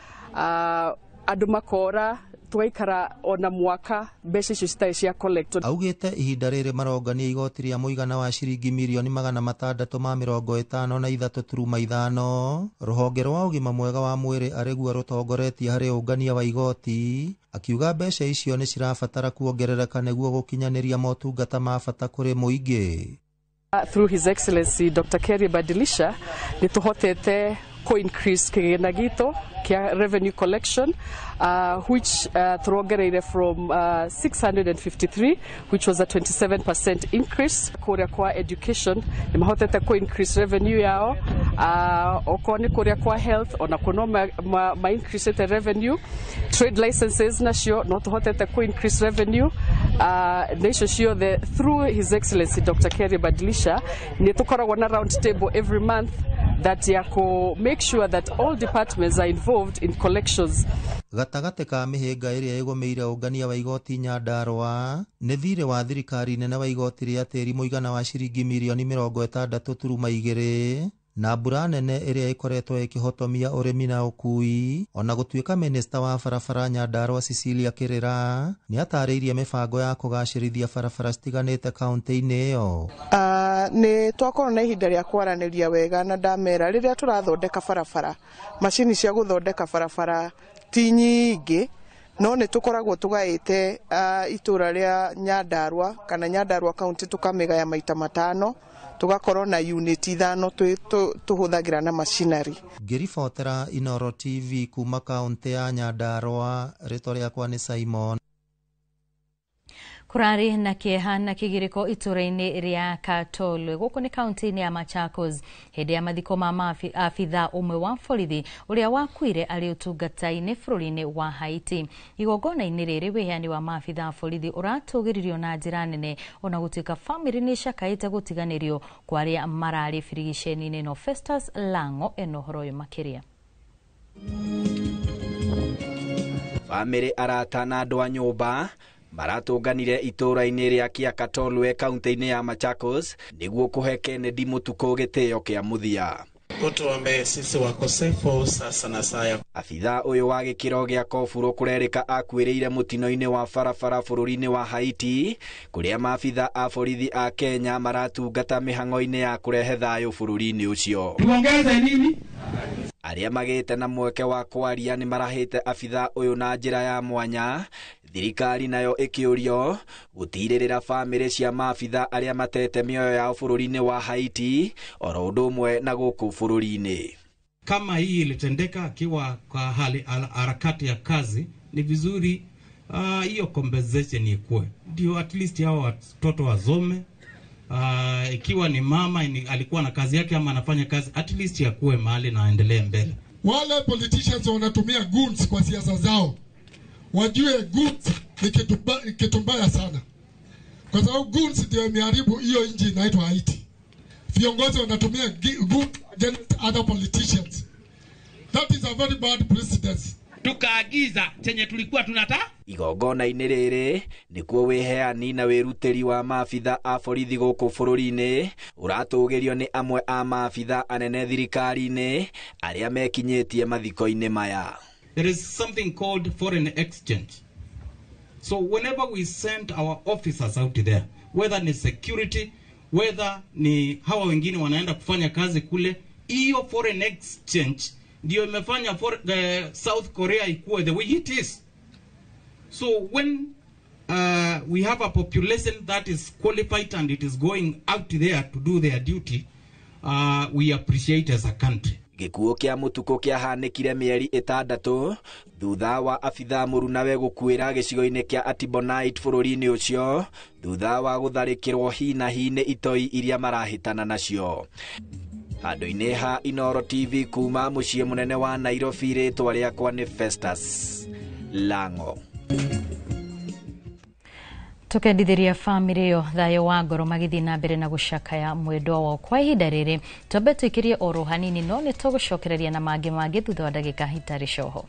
andũ makora twaikara ona mwaka mbeca icio citarĩ cia collect. Augĩte ihinda rĩrĩ marongania igoti rĩa mũigana wa ciringi mirioni 653.5. Rũhonge rwa ũgima mwega wa mwĩrĩ arĩguo rũtongoretie harĩ ũngania wa igoti, akiuga mbeca icio nĩ cirabatara kuongerereka nĩguo gũkinyanĩria motungata ma bata kũrĩ mũingĩ. Through His Excellency Dr. Kĩarie Badilisha nĩ tũhotete increase kĩgĩna gitũ kia revenue collection which turongereire from 653 which was a 27% increase. Kuria kwa education ni mahotete increase revenue yao, okoni kuria kwa health ona kuno ma increase the revenue. Trade licenses nacio no tuhotete increase revenue nation ciothe. Through His Excellency Dr. Kĩarie Badilisha ni tukoragwo na round table every month that ya ku make sure that all departments are involved in collections. Gatagate ka mĩhĩnga ĩrĩa ĩgomeire ũngania wa igoti Nyandarua nĩ thirĩ wa thirikari nene wa igoti rĩa tĩri mũigana wa ciringi mirioni 60.2 na mbura nene ĩrĩa ĩkoretwo ĩkĩhotomia ũrĩmi na ũkui. Ona gũtuĩka minista wa barabara Nyandarua Cecilia Kĩrĩra nĩ atarĩirie mĩbango ya kũgacĩrithia barabara citiganĩte kaunti-inĩ ĩyo. Nĩ twakorwo na ihinda rĩa kwaranĩria wega na ndamera rĩrĩa tũrathondeka barabara, macini cia gũthondeka barabara ti nyingĩ, no nĩ tũkoragwo tũgaĩte itũra rĩa Nyandarua kana Nyandarua kaunti tũkamĩgaya maita 5, tugakorwo na unit 5 tuhuthagira na machinery. Ngĩribotera Inoro TV kuma kaunti ya Nyandarua, rĩtwa rĩakwa nĩ Simon. Kurari na kieha na kigiriko itũra-inĩ rĩa Katolwe gũkũ nĩ kaunti-inĩ ya Machakos hĩndĩ ya mathiko ma afitha ũmwe wa borithi ũrĩa wakuire arĩ ũtungata-inĩ bũrũri-inĩ wa Haiti. Igongona-inĩ rĩrĩ wĩheani wa maafitha borithi ũratũgĩririo na njĩra nene, ona gũtuĩka bamĩrĩ nĩ ĩcakaĩte gũtiganĩrio kwa arĩa mararĩ birigiceni-inĩ ĩno. Festus Lango eno ũhoro ũyũ makĩria. Bamĩrĩ, arata na andũ a nyũmba maratũnganire itũra-inĩ rĩa kia Katolwe kaunti-inĩ ya Machakos nĩguo kũhe Kennedy Mũtukũ gĩtĩo kĩa mũthia. Utuombee sisi wakosefu sasa na saya. Afitha ũyũ wa gĩkĩro gĩa koburo kũrerĩka akuĩrĩire mũtino-inĩ wa barabara bũrũri-inĩ wa Haiti, kũrĩa maafitha a borithi a Kenya maratungata mĩhang'o-inĩ ya kũrehe thayũ bũrũri-inĩ ũcio. Tuongeze nini? Arĩa magĩte na mweke wa kwaria nĩ marahĩte afitha ũyũ na njĩra ya mwanya, thirikari nayo ĩkĩũrio gũtirĩrĩra bamĩrĩ cia maafitha arĩa matete mĩoyo yao bũrũri-inĩ wa Haiti, oro ũndũ ũmwe na gũkũ bũrũri-inĩ. Kama hii ilitendeka akiwa kwa harakati ya kazi, ni vizuri hiyo compensation ikuwe, ndio at least hao watoto wasome. Ikiwa ni mama alikuwa na kazi yake ama anafanya kazi, at least yakuwe mahali na aendelee mbele. Wale politicians wanatumia goons kwa siasa zao, wajue goons ni kitu mbaya sana, kwa sababu goons ndio imeharibu hiyo nchi inaitwa Haiti. Viongozi wanatumia goons against other politicians. That is a very bad precedent. Tukaagiza chenye tulikuwa tunata. Igongona-inĩ rĩrĩ nĩkuo wĩheani na wĩrutĩri wa maafitha a borithi gũkũ bũrũri-inĩ ũratũgĩrio nĩ amwe a maafitha anene thirikari-inĩ arĩa mekinyĩtie mathiko-inĩ maya. There is something called foreign exchange. So whenever we send our officers out there, whether ni security, whether ni hawa wengine wanaenda kufanya kazi kule, hiyo foreign exchange ndio imefanya South Korea ikuwe the way it is. So when we have a population that is qualified and it is going out there to do their duty, we appreciate as a country. Gĩkuũ kĩa Mũtukũ kĩahanĩkire mĩeri 6 thutha wa afitha mũrunawe gũkuĩra gĩcigo-inĩ kĩa Atibonite bũrũri-inĩ ũcio thutha wa gũtharĩkĩrwo hi na hi nĩ itoi iria marahĩtana nacio. Handũ-inĩ ha Inoro TV kuma mũciĩ mũnene wa Nairobi, rĩtwa rĩakwa nĩ Festus Lango. Tukendithĩria bamĩrĩ ĩyo thayũ wa ngoro magĩthiĩ na mbere na gũcakaya mwendwa wao. Kwa ihinda rĩrĩ twambe twĩkĩrie oro hanini, no nĩ tũgũcokereria na mangĩ thutha wa ndagĩka itarĩ coho.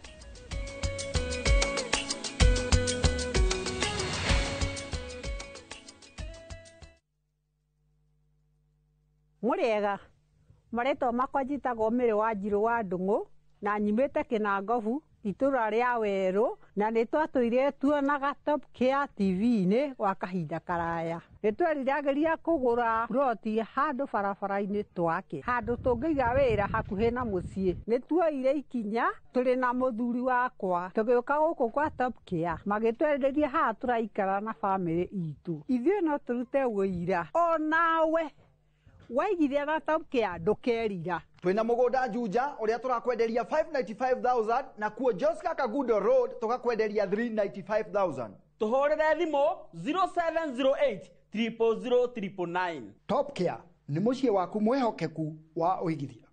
Mũrĩega maretwo makwa njĩtagwo Mĩrĩ wa Njirũ wa Ndũng'ũ na nyimĩte Kĩnangobu itũra rĩa Werũ, na nĩ twatũire tuonaga Top Care TV-inĩ wa kahinda karaya. Nĩ tweriragĩria kũgũra ploti handũ barabara-inĩ twake, handũ tũngĩiga wĩra hakuhĩ na mũciĩ. Nĩ tuoire ikinya, tũrĩ na mũthuri wakwa tũgĩũka gũkũ kwa Top Care, magĩtwerirĩria haha tũraikara na bamĩrĩ itũ. Ithuĩ no tũrute wĩira, o nawe waigithia na Top Care ndũkerira. Twina mũgũnda Juja ũrĩa tũrakwenderia 595,000 na kuo Joska Kagundo Road tũgakwenderia 395,000. Tũhũrĩre thimũ 0708 000 999. Top Care nĩ mũciĩ waku mwehokeku wa ũigithia.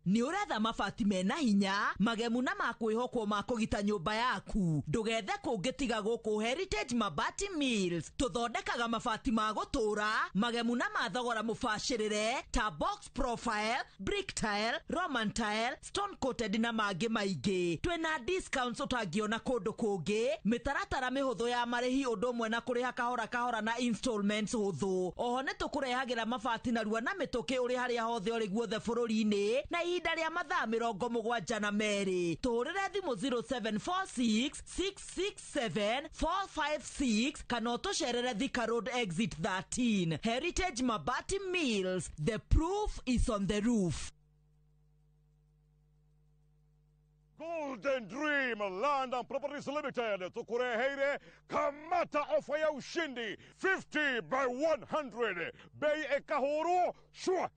Ni uretha mabati mena hinya magemu na makwihokwo makugita nyumba yaku ndugethe kungitiga guku Heritage Mabati Mills tuthondekaga mabati ma gutura magemu na mathogora mubashirire ta box profile, brick tile, roman tile, stone coated na mangi maingi. Twina discounts utangiona kundu kungi, mitaratara mihuthu ya marihi undu umwe na kuriha kahora kahora na installments huthu. Oho ni tukurehagira mabati na rua na mituki uri haria hothe uri guothe bururi-ini na ihinda ria mathaa 72 tuhurire thimu 0746 667 456 kana utucerere Thika Road exit 13. Heritage Mabati Mills, the proof is on the roof. Golden Dream Land and Properties Limited tukureheire kamata ofa ya ushindi 50 by 100 bei ekahoro shua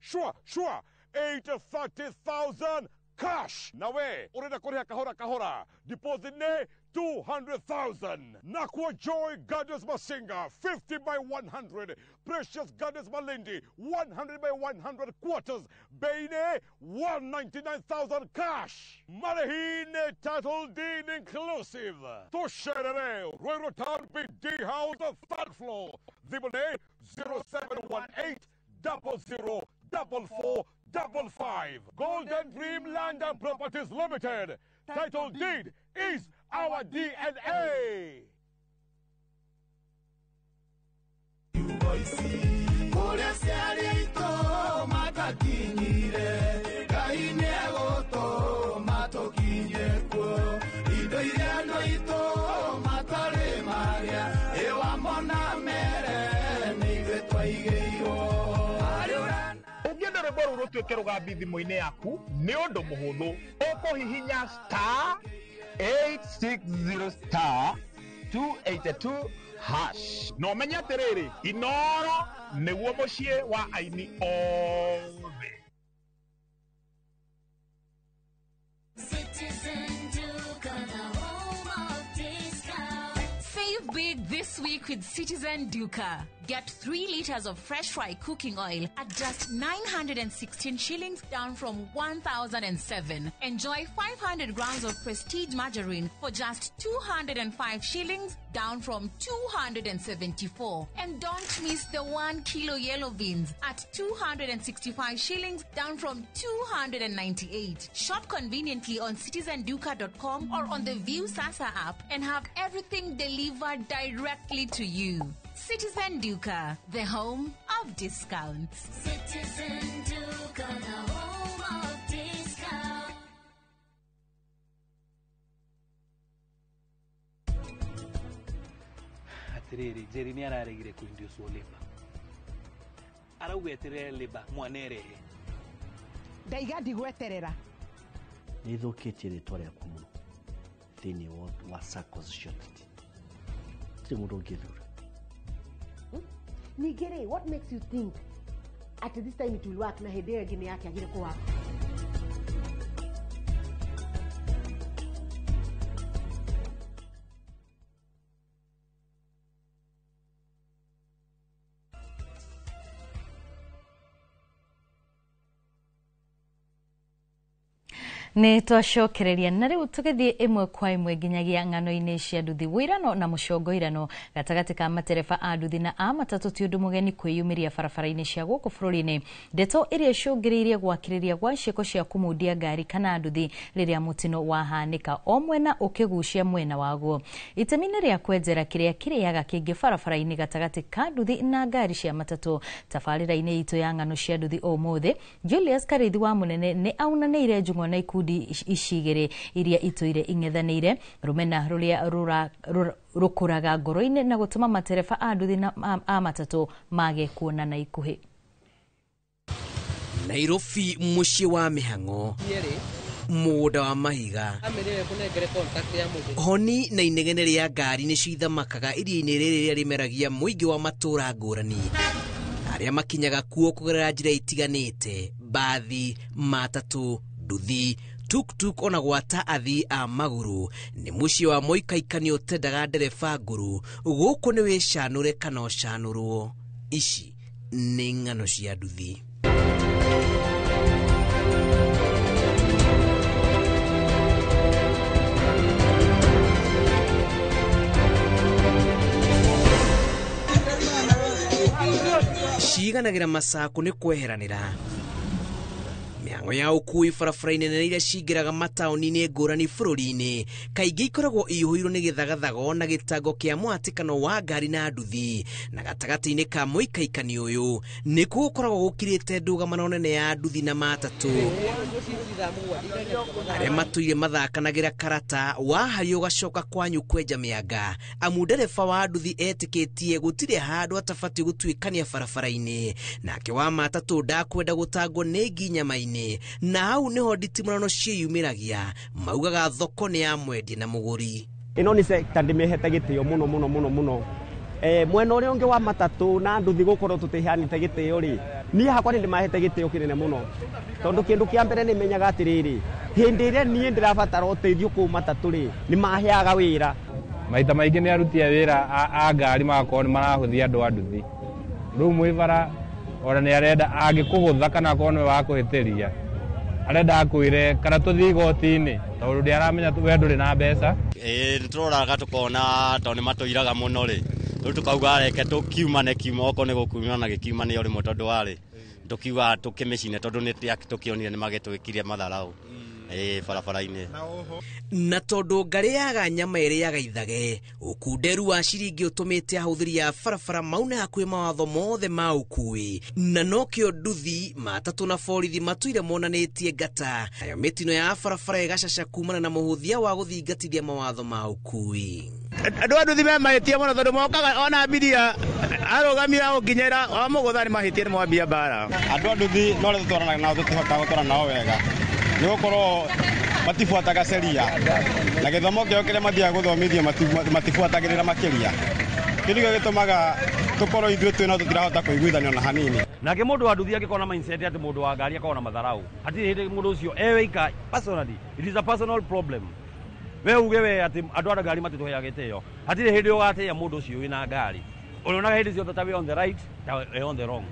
830,000 cash. Nawe urenda kuriha kahora deposit ne 200,000. Nakwa Joy Gardens Masinga 50 by 100. Precious Gardens Malindi 100 by 100 quarters. Beine 199,000 cash. Marahine title deed inclusive. Tosherere Royal Town BD House 3rd floor. Zibone 0718 004455. Golden Dream Land and Properties Limited. Title deed is our DNA. Boru rutweke rugambi thimu-ini yaku ni undu muhuthu ukuhihinya star 860 star 282 hash no menya atiriri Inoro niguo mucii wa aini othe. Save big this week with Citizen Duka. Get 3 liters of fresh fry cooking oil at just 916 shillings, down from 1,007. Enjoy 500 grams of Prestige margarine for just 205 shillings, down from 274. And don't miss the 1 kilo yellow beans at 265 shillings, down from 298. Shop conveniently on citizenduka.com or on the View Sasa app and have everything delivered directly to you. Citizen Duka, the home of discounts. Citizen Duka, the home of discounts. Atiriri, Jerry ni araregire kuinduce leba. Arauga eterere leba mwanerehe. Ndaiga ndigweterera. Nithukitie ritwa riaku muno thiini wa SACCOs ciothe. Ti mundu ungithura. Nigere, what makes you think at this time it will work na hedere gine yake agire kwa wako? Ni twacokereria na riu tugithie imwe kwa imwe nginyagia ng'ano-ini cia nduthi wirano na mucongoirano gatagati ka matereba a nduthi na a matatu ti undu mugeni kwiyumiria barabara-ini cia guku bururi-ini. Ndeto iria cungiriirie gwakiriria gwa ciiko cia kumudia ngari kana nduthi riria mutino wahanika o mwena ukigucia mwena waguo. Itemi-ini ria kwenjera kiria kiriaga kingi barabara-ini gatagati ka nduthi na ngari cia matatu. Tabarira-ini itu ya ng'ano cia nduthi umuthi, Julius Karithi wa Munene ni aunaniire njung'o na ikundi icigire iria ituire ing'ethanire rumena ruria rukuraga ngoro-ini na gutuma matereba a nduthi na a matatu mage kuonana ikuhi. Nairobi mucii wa mihang'o mugunda wa mahiga honi na inegene ria ngari nicio ithamakaga iria-ini riria rimeragia muingi wa matura ngurani aria makinyaga kuo kugerera njira itiganite bathi matatu nduthi tuk ona gwata athii a maguru ni mucii wa muikaikani utendaga ndereba nguru guku ni wicanure kana ucanurwo. Ici ni ng'ano cia nduthi. gũtiganagĩra macakũ nĩ kweheranĩra. Mĩhang'o ya ũkui barabara-inĩ nene iria cingĩraga mataũni-inĩ ngũrani bũrũri-inĩ kaingĩ ikoragwo iyũhĩirwo nĩ gĩthagathago na gĩtango kĩa mũhatĩkano wa ngari na nduthi, na gatagatĩ-inĩ ka mũikaikani ũyũ nĩkuo gũkoragwo gũkirĩte ndũgamano nene ya nduthi na matatũ. Arĩa matũire mathakanagĩra karata wahario ũgacoka kwanyu kwenja mĩanga, amu ndereba wa nduthi etĩkĩtie gũtirĩ handũ atabatiĩ gũtuĩkania barabara-inĩ, nake wa matatũ ndakwenda gũtangwo nĩ nginyama-inĩ, na hau niho nditimũrano ciĩyumĩragia, maugaga thoko nĩ ya mwendia na mũgũri. Ĩno nĩ sector ndĩmĩhete gĩtĩo mũno. Mwena ũrĩa ũngĩ wa matatũ na nduthi gũkorwo tũtiheanĩte gĩtĩo rĩ, niĩ hakwa nĩ ndĩmahete gĩtĩo kĩnene mũno, tondũ kĩndũ kĩa mbere nĩ menyaga atĩrĩrĩ, hĩndĩ ĩrĩa niĩ ndĩrabatara ũteithio kũu matatũ rĩ, nĩ maheaga wĩra. Maita maingĩ nĩ aruti a wĩra a ngari magakorwo nĩ marahũthia andũ a nduthi. Rĩu mwĩbara ona nĩ arenda angĩkũgũtha kana akorwo nĩ wa kũhĩtĩria, arenda akwĩre kana tũthiĩ igoti-inĩ tondũ ndĩaramenya we ndũrĩ na mbeca. Nĩ tũroraga tũkona tondũ nĩ matũiraga mũno rĩ, rĩu tũkauga reke tũkiumane kiuma, okorwo nĩ gũkiumana gĩkiumane o rĩmwe tondũ warĩ tũkiuga tũkĩmĩcine tondũ nĩ tũkĩonire nĩ magĩtwĩkire matharaũ barabara-inĩ. Na tondũ ngari yaga nyama ĩrĩaga ithage, ũkunderu wa ciringi ũtũmĩte ahũthĩri a barabara maune hakuhĩ mawatho mothe ma ũkui, na nokĩo nduthi, matatũ na borithi matuire monanĩtie ngata, nayo mĩtino ya barabara ĩgacaca kumana na mũhũthia wa gũthingatithia mawatho ma ũkui. Andũ a nduthi memahĩtia mũno tondũ mokaga ona mbiria arũgamia gũkinyĩra o mũgũtha nĩ mahĩtia nĩ mwambia mbara. Andũ a nduthi no rĩ tũtwaranaga nao tũtihotaga gũtwarana nao wega, nĩ gũkorwo matibuataga sheria na gĩthomo kĩo kĩrĩa mathiaga gũthomithio matibuatagĩrĩra makĩria. Kĩu nĩkĩo gĩtũmaga tũkorwo ithuĩ twĩna tũtirahota kũiguithania ona hanini. Nake mũndũ wa nduthi angĩkorwo na mindset atĩ mũndũ wa ngari akorwo na matharaũ, hatirĩ hĩndĩ mũndũ ũcio eweika personally, it is a personal problem. We uge we atĩ andũ a ngari matitũheaga gĩtĩo, hatirĩ hĩndĩ ũgatĩĩa mũndũ ũcio wĩna ngari. Ũrĩonaga hĩndĩ ciothe ta we on the right, ta we on the wrong.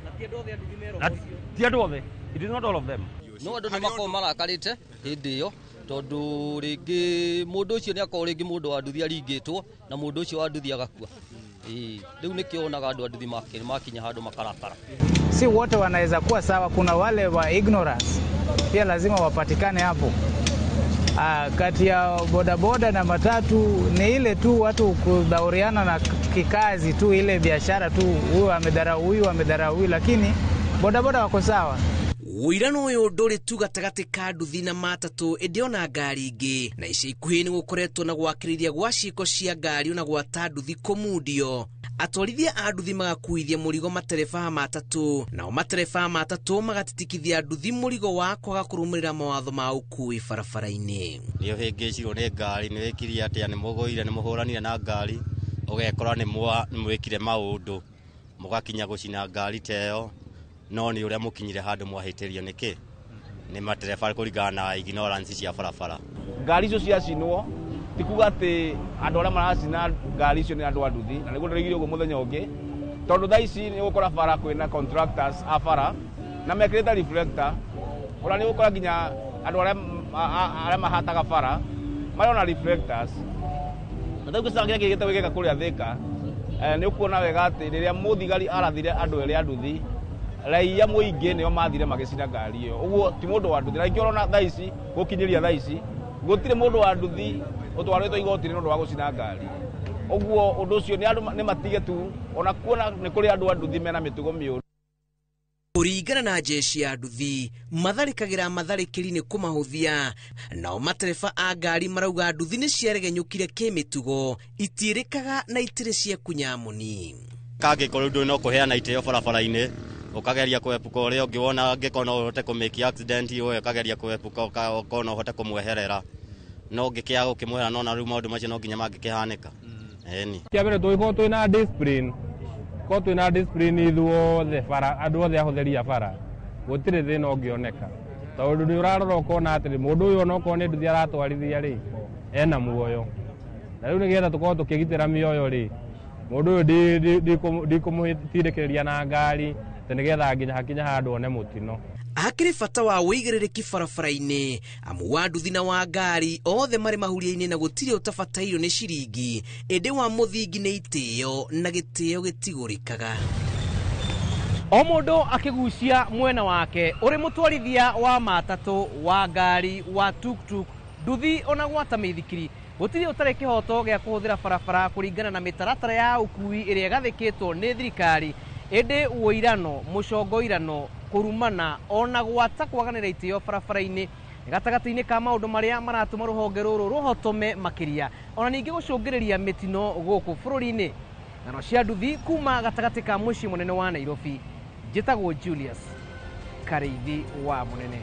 Ti andũ othe, it is not all of them. No andũ nĩ makorwo marakarĩte hĩndĩ ĩyo tondũ rĩngĩ mũndũ ũcio nĩ akorwo rĩngĩ mũndũ wa nduthi aringĩtwo na mũndũ ũcio wa nduthi agakua. Rĩu nĩkĩo onaga andũ a nduthi makinya handũ makarakara. Si wote wanaweza kuwa sawa, kuna wale wa ignorance pia lazima wapatikane hapo. Kati ya bodaboda na matatu ni ile tu watu kudhauriana na kikazi tu, ile biashara tu, huyu amedharau, lakini bodaboda wako sawa. Wĩirano ũyũ ndũrĩ tu gatagatĩ ka nduthi na matatũ, ĩndĩ ona ngari ingĩ, na ica ikuhĩ nĩ gũkoretwo na gwakĩrĩria gwa ciĩko cia ngari ona gwata nduthi kũmundio. Atwarithia a nduthi magakuithia mũrigo matereba a matatũ, nao matereba a matatũ magatitikithia nduthi mũrigo wa kwaga kũrũmĩrĩra mawatho ma ũkui barabara-inĩ. Nĩ ũhĩngĩcirwo nĩ ngari, nĩ wĩkire atĩa, nĩ mũgũire, nĩ mũhũranire na ngari, ũgekora nĩ mwĩkire maũndũ, mũgakinya gũcina ngari ta ĩyo, no nĩ ũrĩa mũkinyire handũ mwahĩtĩrio nĩkĩ? Nĩ matereba kũringana na ignorance cia barabara. Ngari icio ciacinwo ti kuga atĩ andũ arĩa maracina ngari icio nĩ andũ a nduthi, na nĩguo ndĩrĩgire ũguo mũthenya ũngĩ, tondũ thaa ici nĩ gũkora bara kwĩna contractors a bara na mekĩrĩte reflector, ona nĩ gũkora nginya andũ arĩa mahataga bara marĩ ona reflectors. Na rĩu gĩcangĩre gĩgĩte wĩkĩka kũrĩa Thĩka, nĩ ũkuona wega atĩ rĩrĩa mũthigari arathire andũ erĩ a nduthi, raia mũingĩ nĩo mathire magĩcina ngari ĩyo. Ũguo ti mũndũ wa nduthi, na ingĩorona thaa ici gũkinyĩria thaa ici gũtirĩ mũndũ wa nduthi ũtwarĩtwo igoti-inĩ nĩ ũndũ wa gũcina ngari. Ũguo ũndũ ũcio nĩ andũ nĩ matige tu, ona kuona nĩ kũrĩ andũ a nduthi mena mĩtugo mĩũru. Kũringana na jeshi ya nduthi, matharĩkagĩra matharĩkĩri nĩ kũmahũthia, nao matereba a ngari marauga nduthi nĩ ciaregenyũkire kĩmĩtugo, itiĩrĩkaga na itirĩ cia kunyamũni. Kangĩkorwo ndũrĩ no kũheana itĩo barabara-inĩ, ũkageria kwepuka ũrĩa ũngĩ wona angĩkorwo no ũhote kũmĩki accident, we ũkageria kwepuka ũkorwo no ũhote kũmweherera, no ũngĩkĩaga gũkĩmweherera, no na rĩu maũndũ macio no nginya mangĩkĩhanĩka. Kĩa mbere tũgĩkorwo twĩna discipline, korwo twĩna discipline ithuothe bara, andũ othe ahũthĩri a bara, gũtirĩ thĩna ũngĩoneka, tondũ nĩ ũrarora ũkona atĩrĩ mũndũ ũyũ onokorwo nĩ nduthi aratwarithia rĩ, ena muoyo, na rĩu nĩgetha tũkorwo tũkĩgitĩra mĩoyo rĩ, mũndũ ũyũ ndikũmũtindĩkĩrĩria na ngari nĩgetha nginya hakinya handũ one mũtino. Hakĩrĩ bata wa wĩigĩrĩrĩki barabara-inĩ, amu wa nduthi na wa ngari othe marĩ mahuria-inĩ na gũtirĩ ũtabatairio nĩ ciringi, ĩndĩ wa mũthingi nĩ itĩo na gĩtĩo gĩtigũrĩkaga. o mundu akigucia mwena wake uri mutwarithia wa matatu wa ngari wa tuktuk nduthi ona gwata mithikiri gutiri utare kihoto gya kuhuthira barabara kuringana na mitaratara ya ukui iria gathikitwo ni thirikari indi woirano mucongoirano kurumana ona gwata kwaganira itio barabara-ini gatagati-ini ka maundu maria maratuma ruhonge ruru ruhotome makiria ona ningi gucungiriria mitino guku bururi-ini ngano cia nduthi kuma gatagati ka mucii munene wa Nairobi njitagwo Julius Kareithi wa Munene.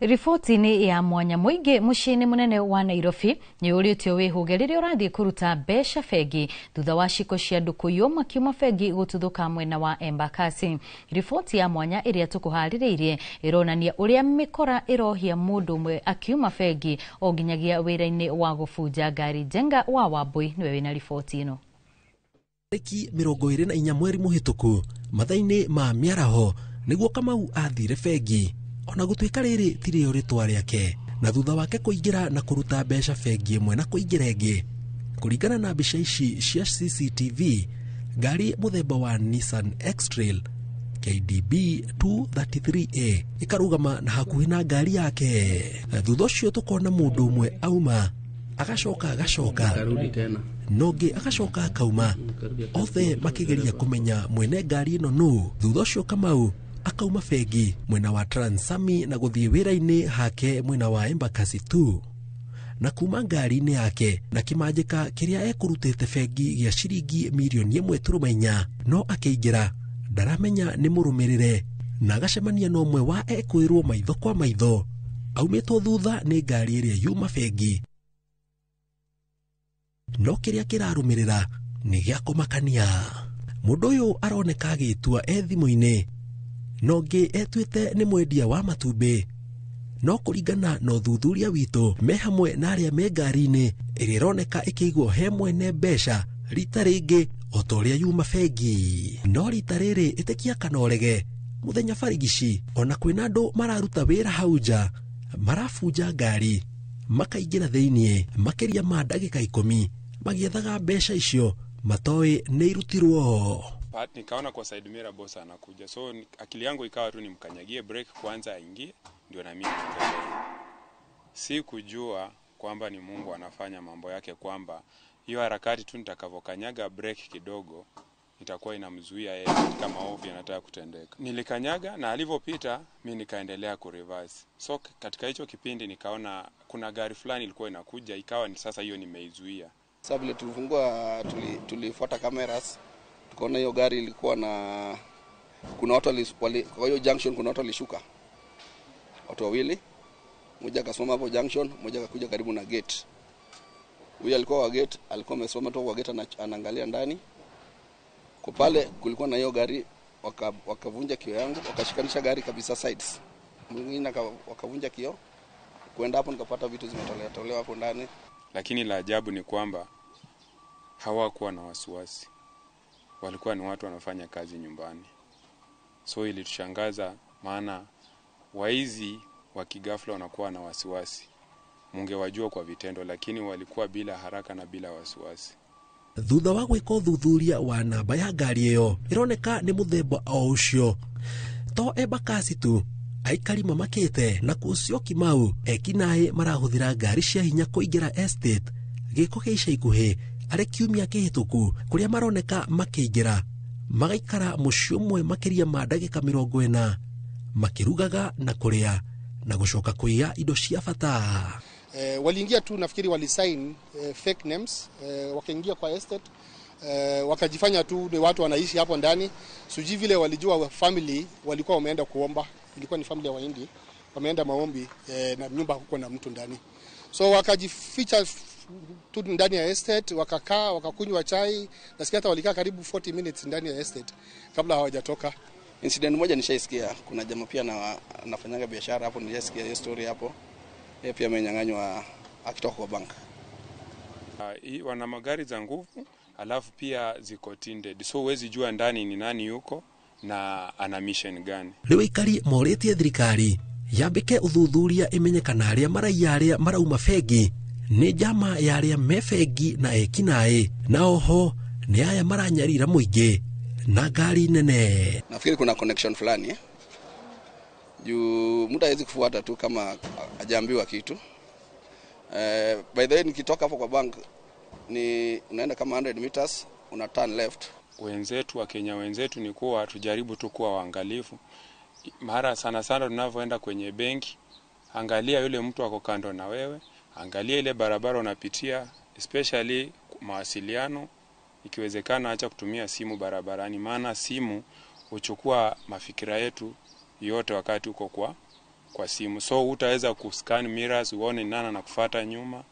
Riboti-ini ya mwanya muingi muciini munene wa Nairobi ni uritio wihuge riria urathie kuruta besha bengi thutha wa ciko cia andu kuyuma kiuma bengi gututhuka mwena wa Embakasi. Riboti ya mwanya iria tukuhaririirie ironania uria mikora irohia mundu umwe akiuma bengi o nginyagia wira-ini wa gufunja ngari. Jenga wa Wambui niwe wina riboti ino. Tariki 24 mweri muhituku mathaini ma miaraho niguo Kamau athire bengi ona gutuika riri tirio ritwa riake na thutha wake kuingira na kuruta besha bengi imwe na kuingira ingi. Kuringana na mbica ici cia CCTV, ngari muthemba wa Nissan X-Trail KDB 233A ikarugama na hakuhi na ngari yake. Thutha ucio tukona mundu umwe auma agacoka nongi agacoka akauma, othe makigeria kumenya mwene ngari ino nu. Thutha ucio Kamau akauma bengi mwena wa Transami na guthie wira-ini hake mwena wa Embakasi tu, na kuma ngari-ini yake na kimanjika kiria ekurutite bengi gia ciringi mirioni 1.4 no akiingira ndaramenya ni murumirire na agacemania no mwe wa ekwirwo maitho kwa maitho aumitwo thutha ni ngari iria yuma bengi. No kiria kirarumirira ni gia kumakania. Mundu uyu aroneka agitua ethimu-ini nongi etwite ni mwendia wa matumbi, no kuringana no thuthuria witu me hamwe na aria me ngari-ini iria ironeka ikiigwo he mwene besha rita ringi o ta uria yuma bengi. No rita riri itikia kana urege muthenya barigici ona kwina andu mararuta wira hau nja marafunja ngari makaingira thiini makiria ma ndagika 10 magiethaga besha icio matoi ni irutirwo. Nikaona kwa side mirror boss anakuja, so akili yangu ikawa tu nimkanyagie break kwanza aingie ndio na mimi niendelee. Si kujua kwamba ni Mungu anafanya mambo yake, kwamba hiyo harakati tu nitakavokanyaga break kidogo itakuwa inamzuia yeye katika maovu yanataka kutendeka. Nilikanyaga na alivyopita mimi nikaendelea kureverse. So katika hicho kipindi nikaona kuna gari fulani ilikuwa inakuja, ikawa ni sasa hiyo nimeizuia. Sababu ile tulifungua tulifuata cameras tukaona hiyo gari ilikuwa na kuna watu kwa hiyo junction kuna watu walishuka. Watu wawili, mmoja akasimama hapo junction, mmoja akakuja karibu na gate. Huyo alikuwa wa gate, alikuwa amesimama tu kwa gate anaangalia ndani. Kwa pale kulikuwa na hiyo gari, wakavunja kioo yangu, wakashikanisha gari kabisa sides. Mwingine wakavunja kioo. Kwenda hapo nikapata vitu zimetolewa hapo ndani. Lakini la ajabu ni kwamba hawakuwa na wasiwasi. Walikuwa ni watu wanafanya kazi nyumbani. So ilitushangaza, maana waizi wa kigafla wanakuwa na wasiwasi. Mungewajua kwa vitendo, lakini walikuwa bila haraka na bila wasiwasi. Thutha wa gwika uthuthuria wa namba ya ngari iyo ironeka ni muthemba o ucio to Embakasi tu aikari mamakite na kucio Kimau ekinae marahuthira ngari cia hinya kuingira estate giko giica ikuhi ari kiumia kihituku kuria maroneka makiingira magaikara mucio mwe makiria ma ndagika 40 makirugaga na kuria na gucoka kuiya indo cia bata. Waliingia tu, nafikiri walisign fake names, wakaingia kwa estate, wakajifanya tu ni watu wanaishi hapo ndani. Sijui vile walijua family walikuwa wameenda kuomba, ilikuwa ni family ya Wahindi, wameenda maombi na nyumba huko na mtu ndani. So wakajificha tu ndani ya estate, wakakaa wakakunywa chai, nasikia hata walikaa karibu 40 minutes ndani ya estate kabla hawajatoka. Incident moja nishaisikia, kuna jamaa pia anafanyanga biashara hapo, nilisikia hiyo story hapo. Yeye pia amenyang'anywa akitoka kwa bank. Wana magari za nguvu, alafu pia ziko tinted. So huwezi jua ndani ni nani yuko na ana mission gani. Riu ikari moretie thirikari yambike uthuthuria imenyekana aria maraia aria marauma bengi ni njama ya aria me bengi na ekinae, na oho ni aya maranyarira muingi na ngari nene. Nafikiri kuna connection fulani juu mtu hawezi kufuata tu kama hajaambiwa kitu. By the way, nikitoka hapo kwa bank ni unaenda kama 100 meters una turn left. Wenzetu wa Kenya wenzetu ni kuwa tujaribu tu kuwa waangalifu. Mara sana tunavyoenda kwenye benki, angalia yule mtu wako kando na wewe, angalia ile barabara unapitia, especially mawasiliano. Ikiwezekana acha kutumia simu barabarani, maana simu huchukua mafikira yetu yote wakati uko kwa simu. So utaweza kuscan mirrors uone nani na kufuata nyuma,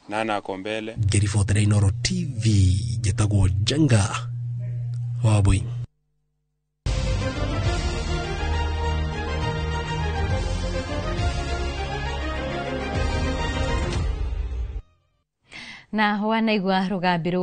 nani ako mbele. Ngiribotera Inoro TV getagwo Jenga Wabui. Na wanaigua rugambirwo